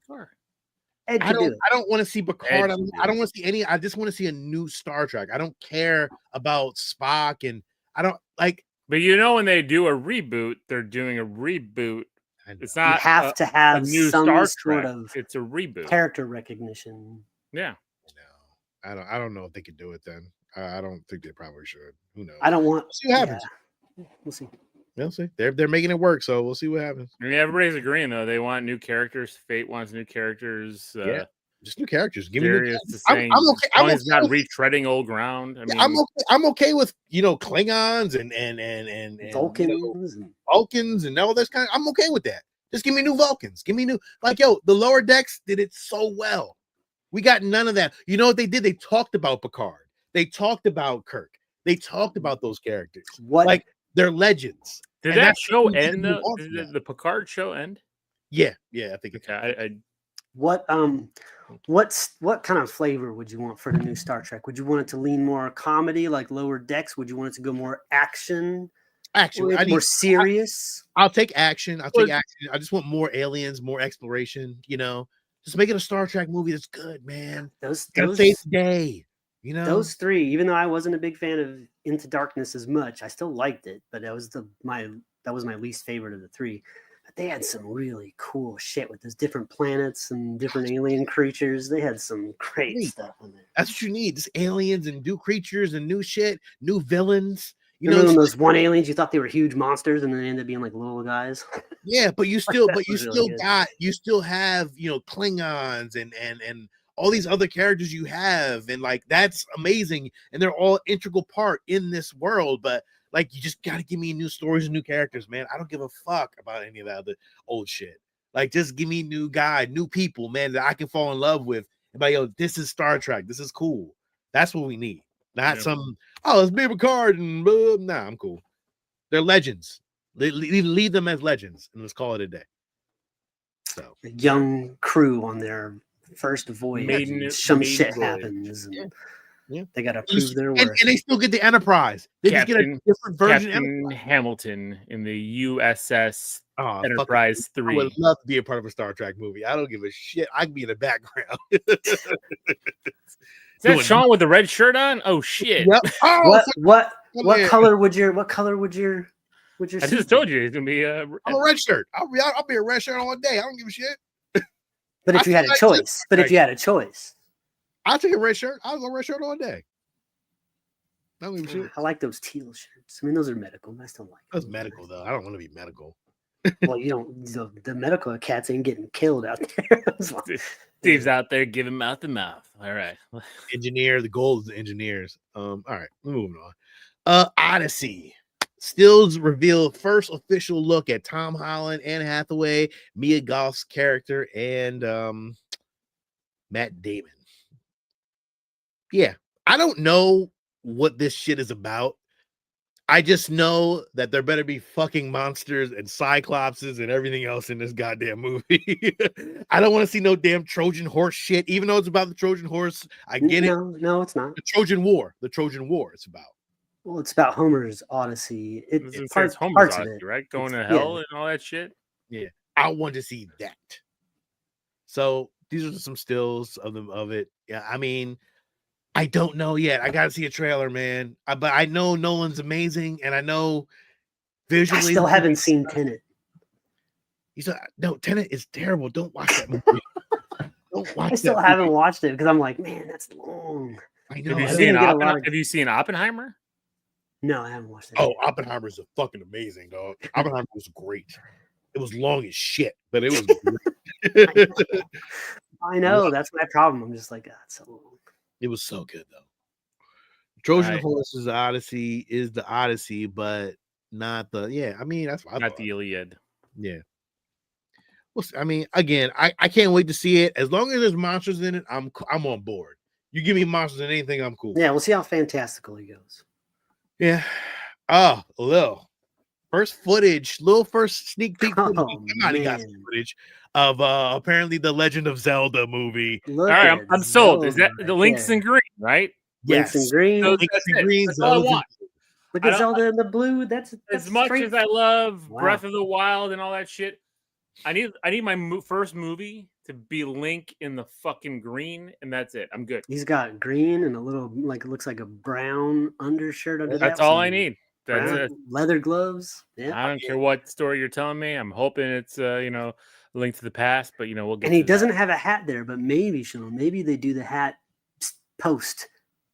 I don't want to see Picard. I don't want to see any. I just want to see a new Star Trek. I don't care about Spock, and I don't like. But you know, when they do a reboot, they're doing a reboot. It's not. You have to have a new some Star sort Trek. of. It's a reboot. Character recognition. Yeah. No, I don't know if they could do it. Then I don't think they probably should. Who knows? I don't want. We'll see what happens. Yeah. We'll see. We'll see. They're making it work, so we'll see what happens. I mean, everybody's agreeing though. They want new characters. Fate wants new characters. Yeah. Just new characters. Give me new. I'm okay. I'm not retreading old ground. I mean, I'm okay with Klingons and Vulcans and Vulcans and all this kind. I'm okay with that. Just give me new Vulcans. Give me new the Lower Decks did it so well. We got none of that. You know what they did? They talked about Picard. They talked about Kirk. They talked about those characters. What they're legends. Did that show end? Did the Picard show end? Yeah, I think it's okay. What kind of flavor would you want for the new Star Trek? Would you want it to lean more comedy like Lower Decks? Would you want it to go more action? More serious? I'll take action. I just want more aliens, more exploration, Just make it a Star Trek movie that's good, man. Those save the day. Those three, even though I wasn't a big fan of Into Darkness as much, I still liked it, but that was my least favorite of the three. But they had some really cool shit with those different planets and different alien creatures. They had some great stuff in there. That's what you need. Just aliens and new creatures and new shit, new villains. Those one aliens you thought they were huge monsters and then they ended up being like little guys. Yeah, but you still have Klingons and all these other characters you have, and like that's amazing, and they're all integral part in this world. But like, you just gotta give me new stories and new characters, man. I don't give a fuck about any of that other old shit. Like, just give me new people, man, that I can fall in love with. And like, this is Star Trek. This is cool. That's what we need. Not let's be Picard and blah. Nah, I'm cool. They're legends. Leave them as legends, and let's call it a day. So, a young crew on their first voyage, some shit happens. And they got to prove their worth. And they still get the Enterprise. They just get a different version. Captain Hamilton in the USS Enterprise 3. I would love to be a part of a Star Trek movie. I don't give a shit. I can be in the background. Is that Sean with the red shirt on? Oh shit! Yep. Oh, what color would your I just told you it's gonna be I'm a red shirt. I'll be a red shirt all day. I don't give a shit. But if you had a choice, I'll take a red shirt. I'll go red shirt all day. I don't give a shit. I like those teal shirts. I mean, those are medical. I still like those medical though. I don't want to be medical. Well, you don't. The medical cats ain't getting killed out there. Steve's out there giving mouth to mouth. All right. The gold is engineers. All right, moving on. Odyssey. Stills reveal first official look at Tom Holland, Anne Hathaway, Mia Goth's character, and Matt Damon. Yeah, I don't know what this shit is about. I just know that there better be fucking monsters and cyclopses and everything else in this goddamn movie. I don't want to see no damn Trojan horse shit, even though it's about the Trojan horse. I get it. No, it's not. The Trojan War it's about. Well, it's about Homer's Odyssey. It's Homer's Odyssey, right? Going to hell and all that shit. Yeah, I want to see that. So these are some stills of it. Yeah, I mean, I don't know yet. I gotta see a trailer, man. But I know Nolan's amazing, and I know visually. I still haven't seen Tenet. No, Tenet is terrible. Don't watch that movie. Don't watch. I still haven't watched it because I'm like, man, that's long. I know. Have you seen Oppenheimer? No, I haven't watched that. Oh, Oppenheimer's fucking amazing, dog. Oppenheimer was great. It was long as shit, but it was great. I know. That's my problem. I'm just like, it's so long. It was so good though. Trojan Right. Horse is the Odyssey, but not the I mean, that's what I Not thought. the Iliad. Yeah. Well, I mean, again, I can't wait to see it. As long as there's monsters in it, I'm on board. You give me monsters in anything, I'm cool. Yeah, we'll see how fantastical he goes. Yeah. Oh, Alil. First sneak peek footage. Oh, Somebody got some footage of apparently the Legend of Zelda movie. Look All right, at I'm sold. Is that Zelda the right links there. in green, right? Links in green. So Links that's in it. green, That's all I Zelda's in want. Look I at don't- Zelda in the blue. That's As much straight. as I love Wow. Breath of the Wild and all that shit, I need my first movie to be Link in the fucking green, and that's it. I'm good. He's got green and a little it looks like a brown undershirt under that. That's all I some need. That's brown it. leather gloves. Yeah. I don't care what story you're telling me. I'm hoping it's Link to the Past, but we'll get. And he to that. doesn't have a hat there, but maybe Sean, maybe they do the hat post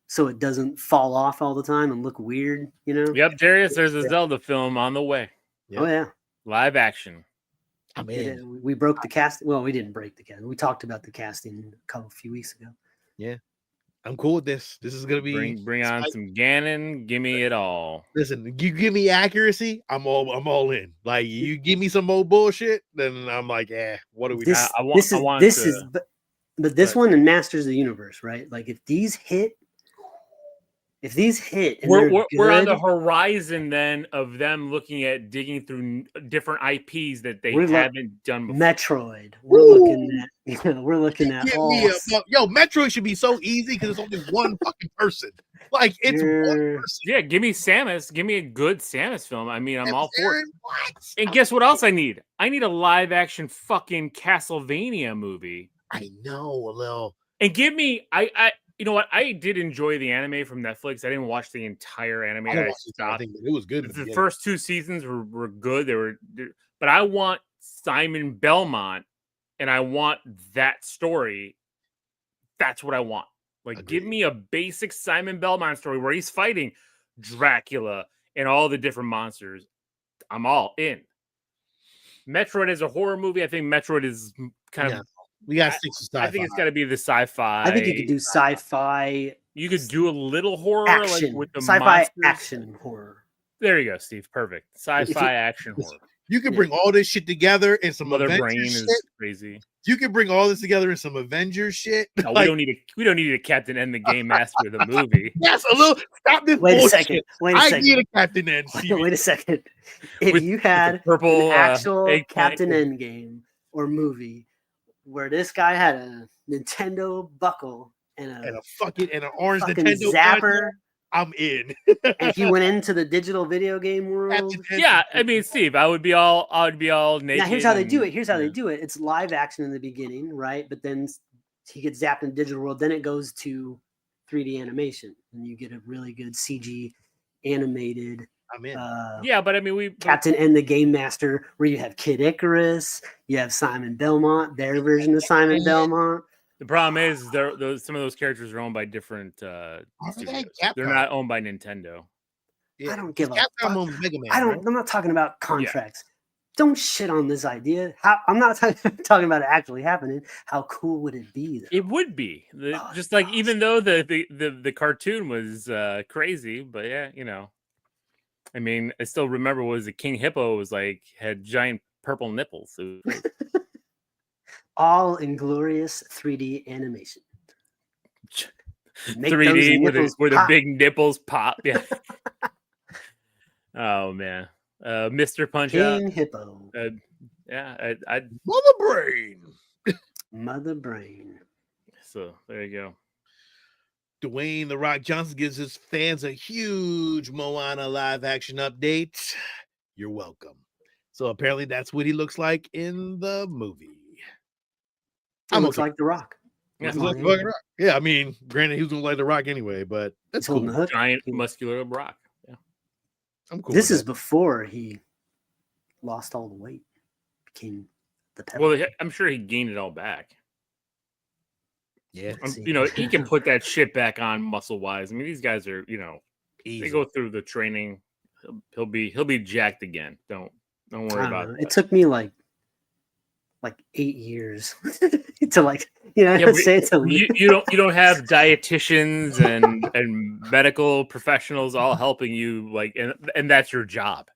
so it doesn't fall off all the time and look weird, Yep, Darius, there's a Zelda film on the way. Yep. Oh yeah. Live action. I'm in. We broke the cast. Well, we didn't break the cast. We talked about the casting a few weeks ago. Yeah. I'm cool with this. This is gonna be bring on some Ganon. Give me it all. Listen, you give me accuracy, I'm all in. Like you give me some old bullshit, then I'm like, what do we do? But this one and Masters of the Universe, right? Like if these hit, and we're on the horizon then of them looking at digging through different IPs that they haven't done before. Metroid. We're looking at all. Metroid should be so easy because it's only one fucking person. Like it's one person. Yeah, give me Samus. Give me a good Samus film. I mean, I'm all for it. What? And guess what else I need? I need a live action fucking Castlevania movie. I know, a little. And give me you know what? I did enjoy the anime from Netflix. I didn't watch the entire anime. I stopped. It was good. The first 2 seasons were good. But I want Simon Belmont, and I want that story. That's what I want. Like, give me a basic Simon Belmont story where he's fighting Dracula and all the different monsters. I'm all in. Metroid is a horror movie. I think Metroid is kind of. We got 6 sci-fi. I think it's got to be the sci-fi. I think you could do sci-fi. You could do a little horror, action, like with the sci-fi monsters. action horror. There you go, Steve. Perfect. Sci-fi action horror. You can bring all this shit together in some Mother Avengers Brain shit. is crazy. You can bring all this together in some Avengers shit. No, we don't need a Captain End the Game Master of the movie. Yes, a little. Stop this. Wait a bullshit. second. I need a Captain End. Wait a second. If you had purple, an actual eggplant. Captain End game or movie where this guy had a Nintendo buckle and an orange fucking Nintendo zapper, I'm in. and he went into the digital video game world. Yeah, I mean, Steve, I would be all naked. Now here's how they do it. They do it. It's live action in the beginning, right? But then he gets zapped in the digital world. Then it goes to 3D animation, and you get a really good CG animated. I'm in. Yeah, but I mean, Captain and the Game Master, where you have Kid Icarus, you have Simon Belmont, their version of Simon Belmont. The problem is, some of those characters are owned by different studios. They're not owned by Nintendo. Yeah. I don't give a fuck. Mega Man, I'm not talking about contracts. Yeah. Don't shit on this idea. I'm not talking about it actually happening. How cool would it be? Though? It would be just like awesome. Even though the cartoon was crazy, but yeah, I mean, I still remember was the King Hippo had giant purple nipples. All in glorious 3D animation. 3D where the big nipples pop. Yeah. Oh man, Mr. Punch Out. King Hippo. Yeah, Mother Brain. So there you go. Dwayne "The Rock" Johnson gives his fans a huge Moana live action update. You're welcome. So apparently that's what he looks like in the movie. It looks like The Rock. Yeah, I mean, granted, he was gonna like The Rock anyway, but that's cool. Giant muscular Rock. Yeah, I'm cool. This is before he lost all the weight, became the pepper. Well, I'm sure he gained it all back. Yeah, he can put that shit back on muscle wise. I mean, these guys are, They go through the training. He'll be jacked again. Don't worry about it. It took me like 8 years to say it's a you don't have dietitians and medical professionals all helping you, like, and that's your job,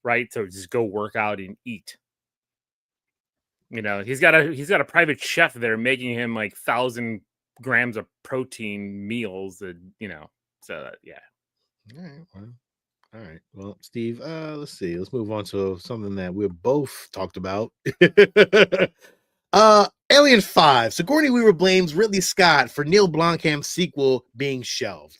right? So just go work out and eat. You know, he's got a private chef there making him like 1,000 grams of protein meals, and so yeah. All right. Well, Steve, let's see. Let's move on to something that we've both talked about. Alien 5. Sigourney Weaver blames Ridley Scott for Neil Blomkamp's sequel being shelved.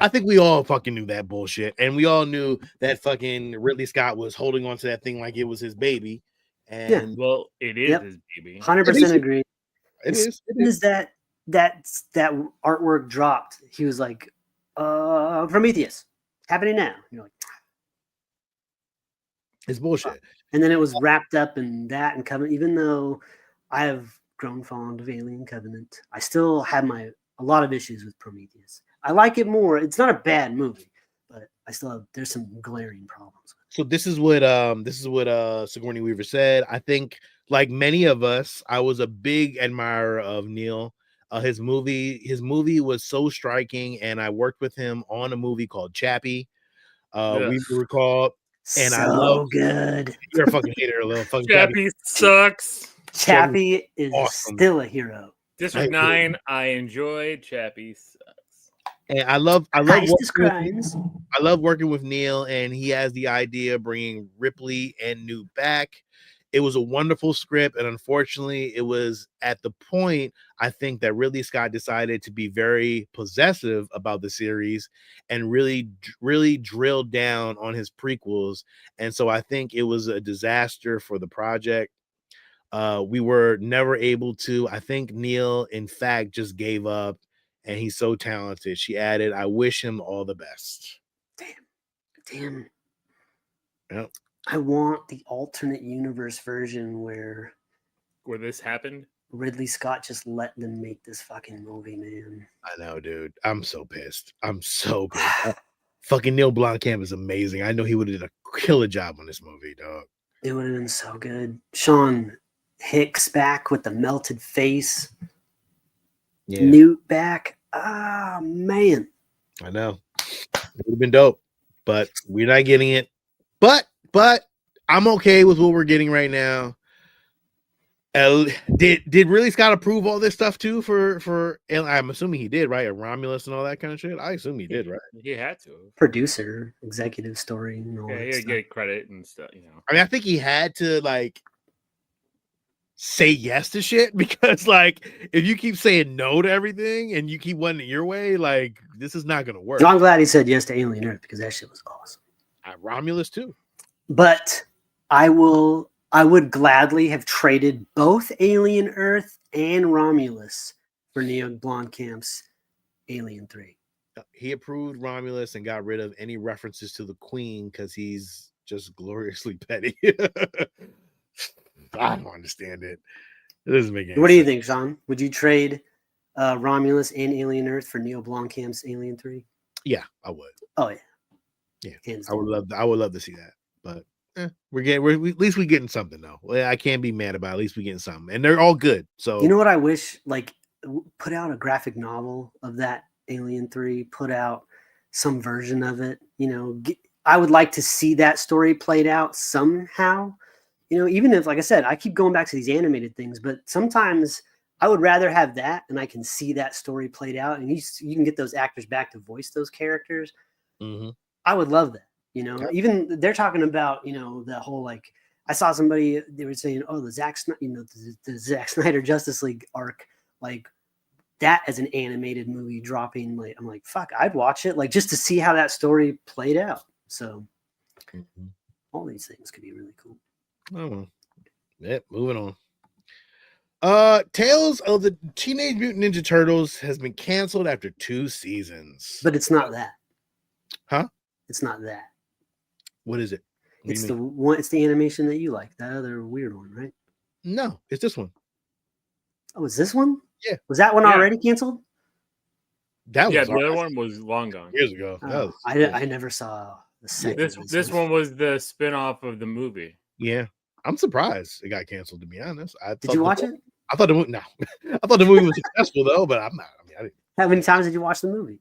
I think we all fucking knew that bullshit, and we all knew that fucking Ridley Scott was holding on to that thing like it was his baby. And well, it is his baby. 100% agree. It is. That artwork dropped, he was like, Prometheus, happening now. You're like, it's bullshit. And then it was wrapped up in that and Covenant. Even though I have grown fond of Alien Covenant, I still have a lot of issues with Prometheus. I like it more. It's not a bad movie, but there's some glaring problems. So this is what Sigourney Weaver said. I think, like many of us, I was a big admirer of Neil. His movie was so striking, and I worked with him on a movie called Chappie. We recall, and so I love good. You're a fucking hater, a little fucking Chappie sucks. Chappie is awesome. Still a hero. District 9, I enjoyed. Chappie sucks. And I love working with Neil, and he has the idea of bringing Ripley and Newt back. It was a wonderful script, and unfortunately, it was at the point, I think, that Ridley Scott decided to be very possessive about the series and really, really drilled down on his prequels. And so I think it was a disaster for the project. We were never able to. I think Neil, in fact, just gave up, and he's so talented. She added, I wish him all the best. Damn. Yep. I want the alternate universe version where this happened. Ridley Scott just let them make this fucking movie, man. I know, dude. I'm so pissed. Fucking Neil Blomkamp is amazing. I know he would have done a killer job on this movie, dog. It would have been so good. Sean Hicks back with the melted face. Yeah. Newt back. Ah, man. I know. It would have been dope, but we're not getting it. But I'm okay with what we're getting right now. Did Ridley Scott approve all this stuff too for I'm assuming he did, right? Romulus and all that kind of shit. I assume he did, right? He had to. Producer, executive story, and all that he stuff. get credit and stuff, I mean, I think he had to like say yes to shit, because like if you keep saying no to everything and you keep wanting it your way, like this is not gonna work. So I'm glad he said yes to Alien Earth, because that shit was awesome. Romulus too. But I would gladly have traded both Alien Earth and Romulus for Neil Blomkamp's Alien 3. He approved Romulus and got rid of any references to the Queen because he's just gloriously petty. I don't understand it. It doesn't make any sense. What do you think, Sean? Would you trade Romulus and Alien Earth for Neil Blomkamp's Alien 3? Yeah, I would. Oh yeah. Yeah, I would love to see that, but at least we're getting something though. Well, I can't be mad about it. At least we're getting something, and they're all good. So you know what I wish? Like, put out a graphic novel of that Alien 3. Put out some version of it. I would like to see that story played out somehow. Even if, like I said, I keep going back to these animated things, but sometimes I would rather have that, and I can see that story played out, and you can get those actors back to voice those characters. Mm-hmm. I would love that. Even they're talking about, the whole, like, I saw somebody, they were saying, oh, the Zack Snyder Justice League arc, like that as an animated movie dropping. Like, I'm like, fuck, I'd watch it, like, just to see how that story played out. So all these things could be really cool. Oh, yeah, moving on. Tales of the Teenage Mutant Ninja Turtles has been canceled after 2 seasons. But it's not that. Huh? It's not that. What is it? It's the one. It's the animation that you like. That other weird one, right? No, it's this one. Oh, is this one? Yeah. Was that one already canceled? That Yeah, was the other one was long gone. years ago. That was, I never saw the second. This one was the spin-off of the movie. yeah. I'm surprised it got canceled. To be honest, Did you watch it? I thought the movie. No, I thought the movie was successful though, but I'm not. I mean, I didn't. How many times did you watch the movie?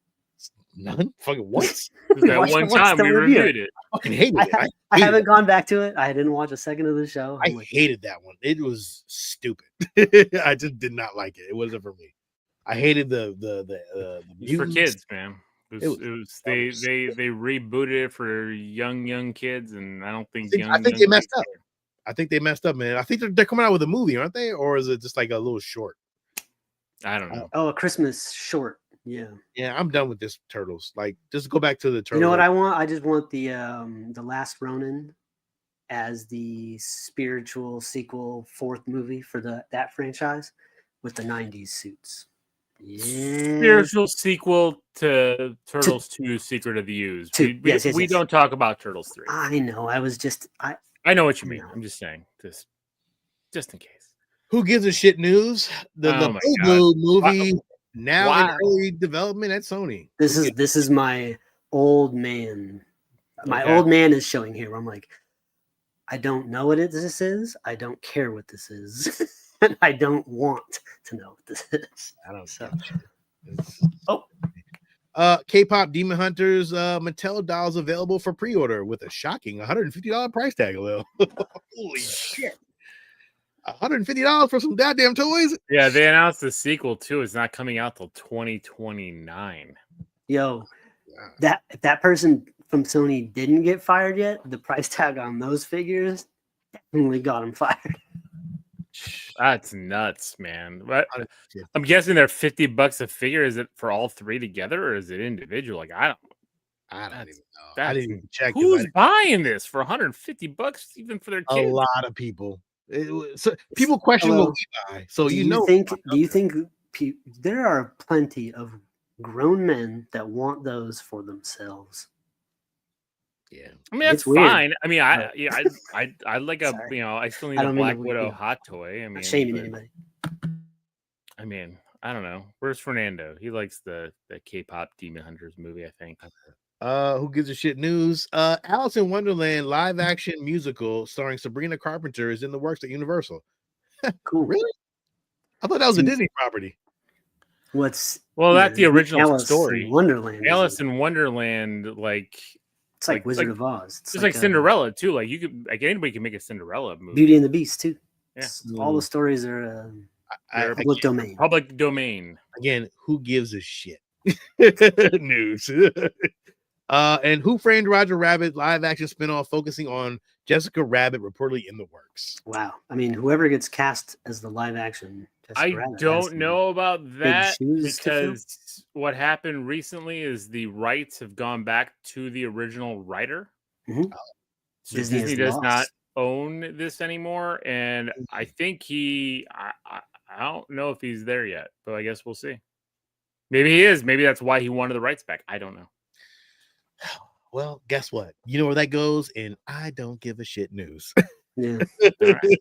None. Fucking once. That one time we reviewed it. I fucking hated it. I haven't gone back to it. I didn't watch a second of the show. I hated that one. It was stupid. I just did not like it. It wasn't for me. I hated the It's for kids, man. They rebooted it for young kids, and I don't think I think they messed up. I think they messed up, man. I think they're coming out with a movie, aren't they? Or is it just like a little short? I don't know. Oh, a Christmas short. Yeah. Yeah, I'm done with this Turtles. Like, just go back to the Turtles. You know what I want? I just want the Last Ronin as the spiritual sequel, fourth movie for that franchise with the 90s suits. Yeah. Spiritual sequel to Turtles 2 Secret of the Ooze. We don't talk about Turtles 3. I know. I know what you mean. I'm just saying, just in case. Who gives a shit news? The Blue movie now in early development at Sony. This is my old man. My old man is showing here. I'm like, I don't know what this is. I don't care what this is. And I don't want to know what this is. I don't K-pop Demon Hunters Mattel dolls available for pre-order with a shocking $150 price tag. Holy shit. $150 for some goddamn toys. Yeah, they announced the sequel too. It's not coming out till 2029. Yo, if that person from Sony didn't get fired yet, the price tag on those figures definitely got him fired. That's nuts, man. But I'm guessing they're $50 a figure. Is it for all three together, or is it individual? Like I don't even know. I didn't even check. Who's buying this for $150 even for their kids? A lot of people. So people question what we buy. So do you think there are plenty of grown men that want those for themselves? Yeah, I mean that's fine. I mean, I like a I still need a Black Widow hot toy. I mean, not shaming anybody. I mean, I don't know. Where's Fernando? He likes the K-pop Demon Hunters movie, I think. Who gives a shit news? Alice in Wonderland live action musical starring Sabrina Carpenter is in the works at Universal. Cool. Really? I thought that was a Disney property. That's the original Alice story. In Wonderland. Alice in Wonderland, it's like Wizard of Oz. It's like Cinderella too. Like you could, anybody can make a Cinderella movie. Beauty and the Beast too. Yeah, all the stories are public domain. Public domain. Again, who gives a shit? News. And Who Framed Roger Rabbit live action spinoff focusing on Jessica Rabbit reportedly in the works. Wow. I mean, whoever gets cast as the live action Jessica Rabbit don't know about that because what happened recently is the rights have gone back to the original writer. Mm-hmm. So Disney does not own this anymore, and I think I don't know if he's there yet, but I guess we'll see. Maybe he is. Maybe that's why he wanted the rights back. I don't know. Well, guess what? You know where that goes in I don't give a shit news. Yeah. Right.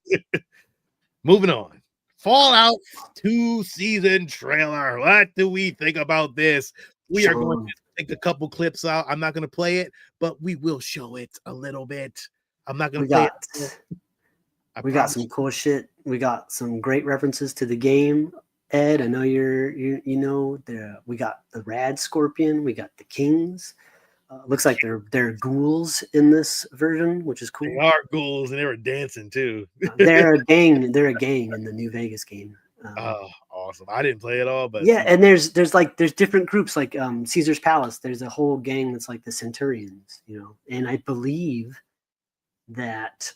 Moving on. Fallout 2 season trailer. What do we think about this? We are going to take a couple clips out. I'm not going to play it, but we will show it a little bit. I'm not going to play it. We got some cool shit. We got some great references to the game. Ed, I know you know we got the Rad Scorpion. We got the Kings. Looks like they're ghouls in this version, which is cool. They are ghouls, and they were dancing too. They're a gang. They're a gang in the New Vegas game. Awesome! I didn't play it all, but yeah, and there's different groups like Caesar's Palace. There's a whole gang that's like the Centurions, and I believe that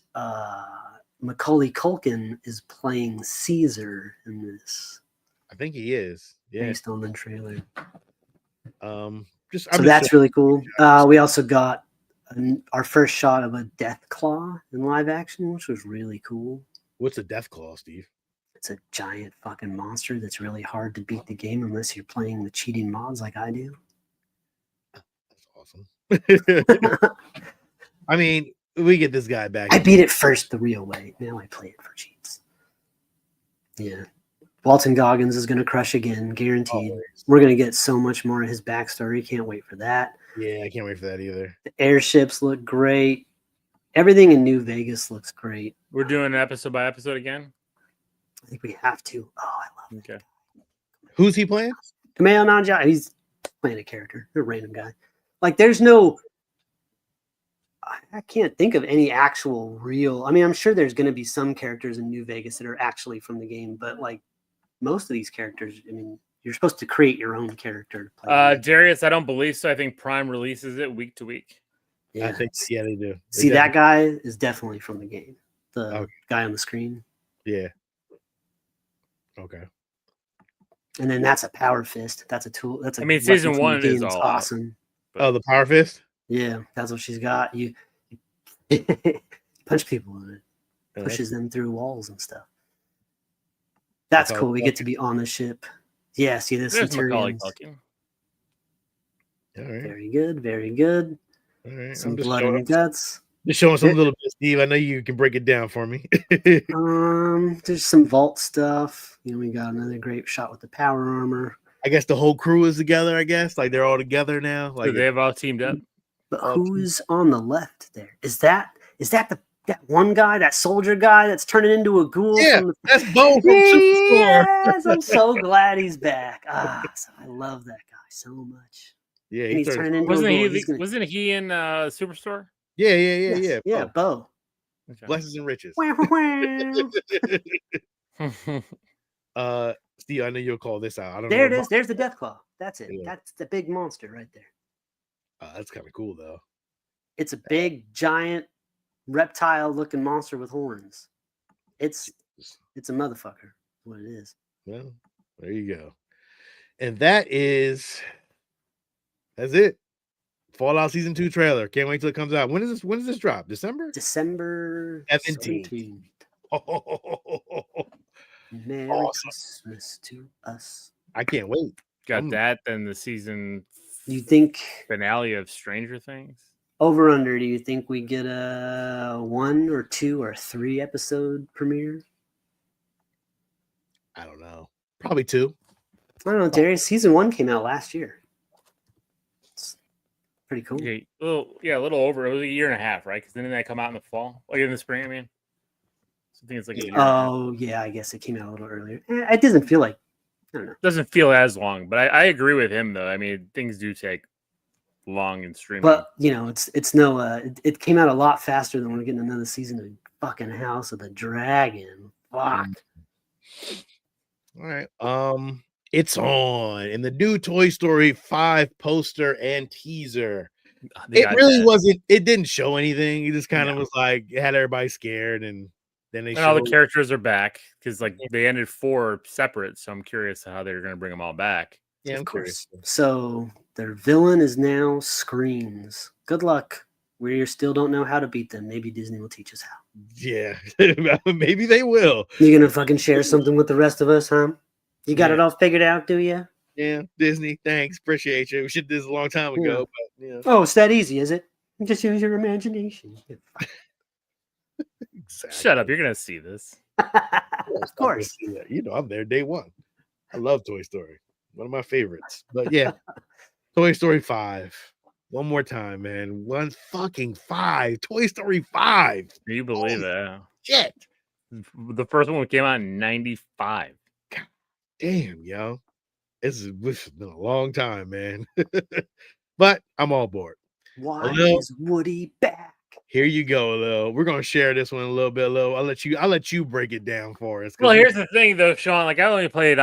Macaulay Culkin is playing Caesar in this. I think he is. Yeah, based on the trailer. So that's really cool. We also got our first shot of a Death Claw in live action, which was really cool. What's a Death Claw, Steve? It's a giant fucking monster that's really hard to beat the game unless you're playing the cheating mods like I do. That's awesome. I mean, we get this guy back. I beat it first the real way. Now I play it for cheats. Yeah. Walton Goggins is going to crush again, guaranteed. Always. We're going to get so much more of his backstory. Can't wait for that. Yeah, I can't wait for that either. The airships look great. Everything in New Vegas looks great. We're doing an episode by episode again. I think we have to. Oh, I love Okay. Who's he playing? Kumail Nanjiani. He's playing a character, a random guy. Like, there's no. I can't think of any actual real. I mean, I'm sure there's going to be some characters in New Vegas that are actually from the game, but like most of these characters, I mean, you're supposed to create your own character to play. Darius, I don't believe so. I think Prime releases it week to week. I think they do. See, that guy is definitely from the game. The guy on the screen. Yeah. Okay. And then that's a power fist. That's a tool. That's a season weapon from 1 the game. is It's all awesome. Oh, the power fist? Yeah, that's what she's got. You punch people in it, pushes them through walls and stuff. That's cool. We get to be on the ship. Yeah, see this Centurions. All right. Very good, very good. All right. Some blood and guts. Just showing some little bit, Steve. I know you can break it down for me. There's some vault stuff. You know, we got another great shot with the power armor. I guess the whole crew is together. I guess like they're all together now. Like So they've all teamed up. But who's on the left there? Is that that one guy, that soldier guy that's turning into a ghoul? Yeah, that's Bo from Superstore. Yes, I'm so glad he's back. So I love that guy so much. Yeah, And he's turning into a ghoul. Wasn't he in Superstore? Yeah. Bo. Okay. Blessings and riches. Steve, I know you'll call this out. I don't know. There it is. There's the Deathclaw. That's it. Yeah. That's the big monster right there. That's kind of cool though. It's a big, giant, reptile-looking monster with horns. It's a motherfucker. What it is. Well, there you go. And that's it. Fallout Season 2 trailer. Can't wait till it comes out. When does this drop? December 17th. Merry Christmas to us. I can't wait. Got that, then the season You think finale of Stranger Things? over under? Do you think we get a 1 or 2 or 3 episode premiere? I don't know. Probably 2. I don't know, Darius. Season 1 came out last year. It's pretty cool. Okay, a little over. It was a year and a half, right? Because didn't that come out in the fall, like in the spring? I mean, so I think it's like a year. Oh yeah, I guess it came out a little earlier. It doesn't feel like. I don't know. Doesn't feel as long, but I agree with him though. I mean, things do take long in streaming. But you know, it's no. It came out a lot faster than we're getting another season of fucking House of the Dragon. Fuck. All right. It's on in the new Toy Story 5 poster and teaser. It really wasn't. It didn't show anything. It just kind of was like it had everybody scared, and then they all the characters are back because like they ended 4 separate. So I'm curious how they're going to bring them all back. Yeah, of course. So their villain is now Screams. Good luck. We still don't know how to beat them. Maybe Disney will teach us how. Yeah, maybe they will. You gonna fucking share something with the rest of us, huh? You got it all figured out, do you? Yeah, Disney, thanks, appreciate you. We should do this a long time ago, but yeah. Oh, it's that easy, is it? Just use your imagination. Exactly. Shut up! You're gonna see this. Of course. You know, I'm there day one. I love Toy Story, one of my favorites. But yeah, Toy Story 5. One more time, man. 1 fucking 5. Toy Story 5. Do you believe it? Shit. The first one came out in 95. Damn, yo. This has been a long time, man. But I'm all board. Why is Woody back? Here you go, Alil. We're gonna share this one a little bit, Alil. I'll let you break it down for us. Well, here's the thing, though, Sean. Like I only played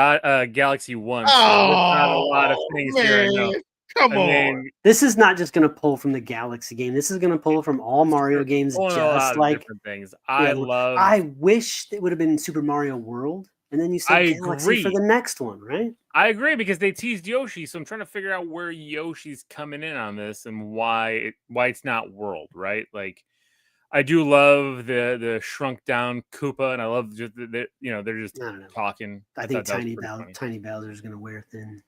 Galaxy 1. So there's not a lot of things here. I know. Come on. This is not just going to pull from the Galaxy game. This is going to pull from all Mario games. Just like different things. I wish it would have been Super Mario World, and then you say Galaxy for the next one, right? I agree because they teased Yoshi, so I'm trying to figure out where Yoshi's coming in on this and why it's not World, right? Like, I do love the shrunk down Koopa, and I love just they're just talking. I think Tiny Bowser is going to wear thin.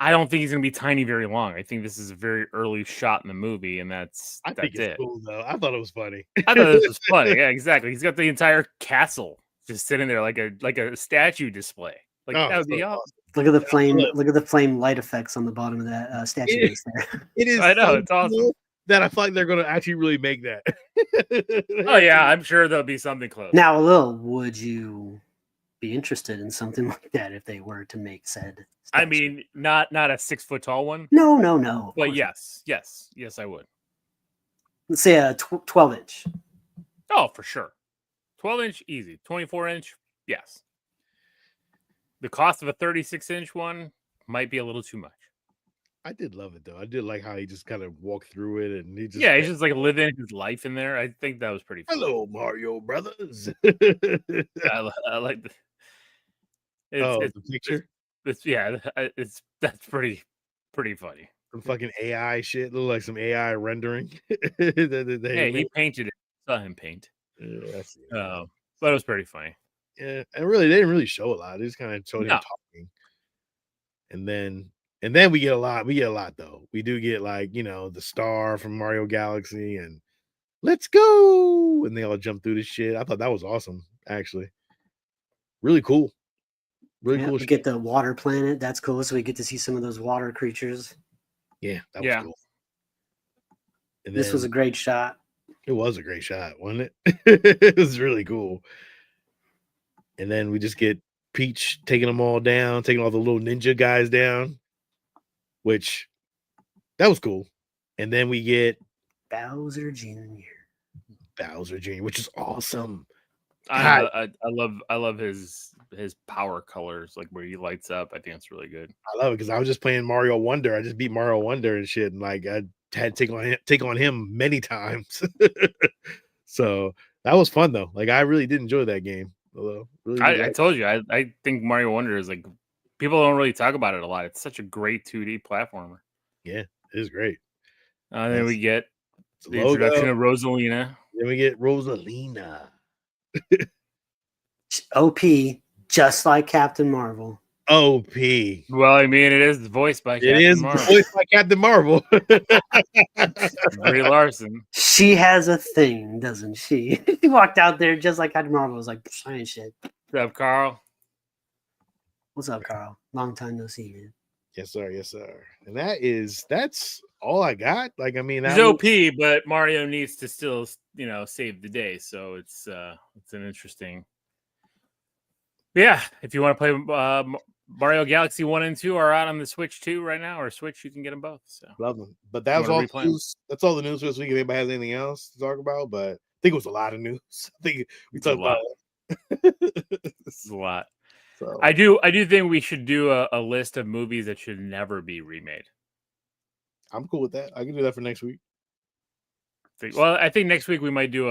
I don't think he's going to be tiny very long. I think this is a very early shot in the movie, and that's it's cool, though. I thought it was funny. I thought this was funny. Yeah, exactly. He's got the entire castle just sitting there like a statue display. Like Oh, that would be so awesome. awesome. Look at the flame. Look. Look at the flame light effects on the bottom of that statue It- base there. It is I know, so it's awesome. cool that I feel like they're gonna actually really make that. Oh yeah, I'm sure there'll be something close. Now, Lil, would you be interested in something like that if they were to make said? I statue? mean, not a 6 foot tall one, no. of but course not. yes, I would. Let's say a 12-inch. Oh, for sure. 12-inch, easy. 24-inch, yes. The cost of a 36-inch one might be a little too much. I did love it though. I did like how he just kind of walked through it and he just Yeah, he's just like living his life in there. I think that was pretty fun. hello Mario brothers. I like the. The picture, That's pretty funny. some fucking AI shit, look like some AI rendering. Hey, he painted it. Saw him paint. Yeah, But it was pretty funny. yeah, and really, they didn't really show a lot. They just kind of showed him No. talking, and then we get a lot. We get a lot though. We do get like the star from Mario Galaxy and let's go, and they all jump through the shit. I thought that was awesome, actually. Really cool. Really cool. We shit. get the water planet. That's cool. So we get to see some of those water creatures. Yeah, that was Yeah. cool. And This was a then- great shot. It was a great shot, wasn't it? It was really cool. And then we just get Peach taking them all down, taking all the little ninja guys down, which that was cool. And then we get Bowser Jr. Bowser Jr., which is awesome. I love his power colors, like where he lights up. I think it's really good. I love it because I was just playing Mario Wonder. I just beat Mario Wonder and shit, and like I had to take on him many times. So that was fun though. Like I really did enjoy that game. Although really did I like told you, I think Mario Wonder is like, people don't really talk about it a lot. It's such a great 2D platformer. it is great. Then Yes. we get It's a the logo. introduction of Rosalina. Then we get Rosalina. OP, just like Captain Marvel. OP. Well, I mean, it is voiced by It Captain is Marvel. voiced by Captain Marvel. Brie Larson. She has a thing, doesn't she? She walked out there just like Captain Marvel. Was like, saying shit. What's up, Carl? What's up, Carl? Long time no see, man. Yes, sir. Yes, sir. And that's all I got. Like, I mean, He's that was- OP, but Mario needs to still, save the day. So it's an interesting. Yeah, if you want to play Mario Galaxy 1 and 2 are out on the Switch 2 right now, or Switch, you can get them both. So love them. But that was wanna all replay 'em? news. That's all the news for this week. If anybody has anything else to talk about, but I think it was a lot of news. I think we It's a talked about this is a lot. so. I do think we should do a list of movies that should never be remade. I'm cool with that. I can do that for next week. Well, I think next week we might do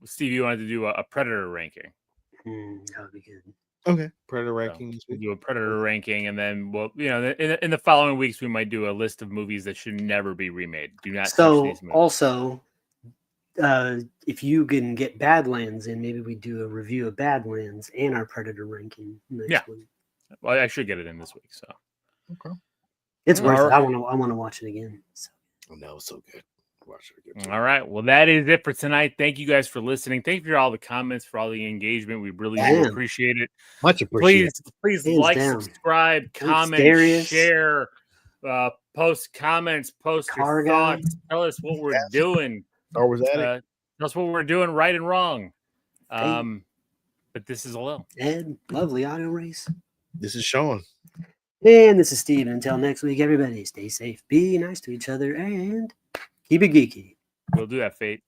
Steve, you wanted to do a Predator ranking. That would be good. Okay. Predator So ranking this we'll week. do a Predator ranking, and then we'll, in the following weeks we might do a list of movies that should never be remade. Do not touch So these movies. also, if you can get Badlands in, maybe we do a review of Badlands and our Predator ranking next Yeah. week. Well, I should get it in this week. So Okay. It's worth it. Alright. I want to watch it again. So. Oh, no, it's so good. Watch it again. all right, well, that is it for tonight. Thank you guys for listening. Thank you for all the comments, for all the engagement. We really do Damn. appreciate it. Much appreciated. Please Hands like, down. subscribe, comment, Darius. share, post comments, post your Car guy. thoughts. Tell us what we're doing. Star Wars Addict. Tell us what we're doing right and wrong. But this is Alil. Ed, lovely auto race. This is Sean. And this is Steve. Until next week, everybody, stay safe, be nice to each other, and keep it geeky. We'll do that, Fate.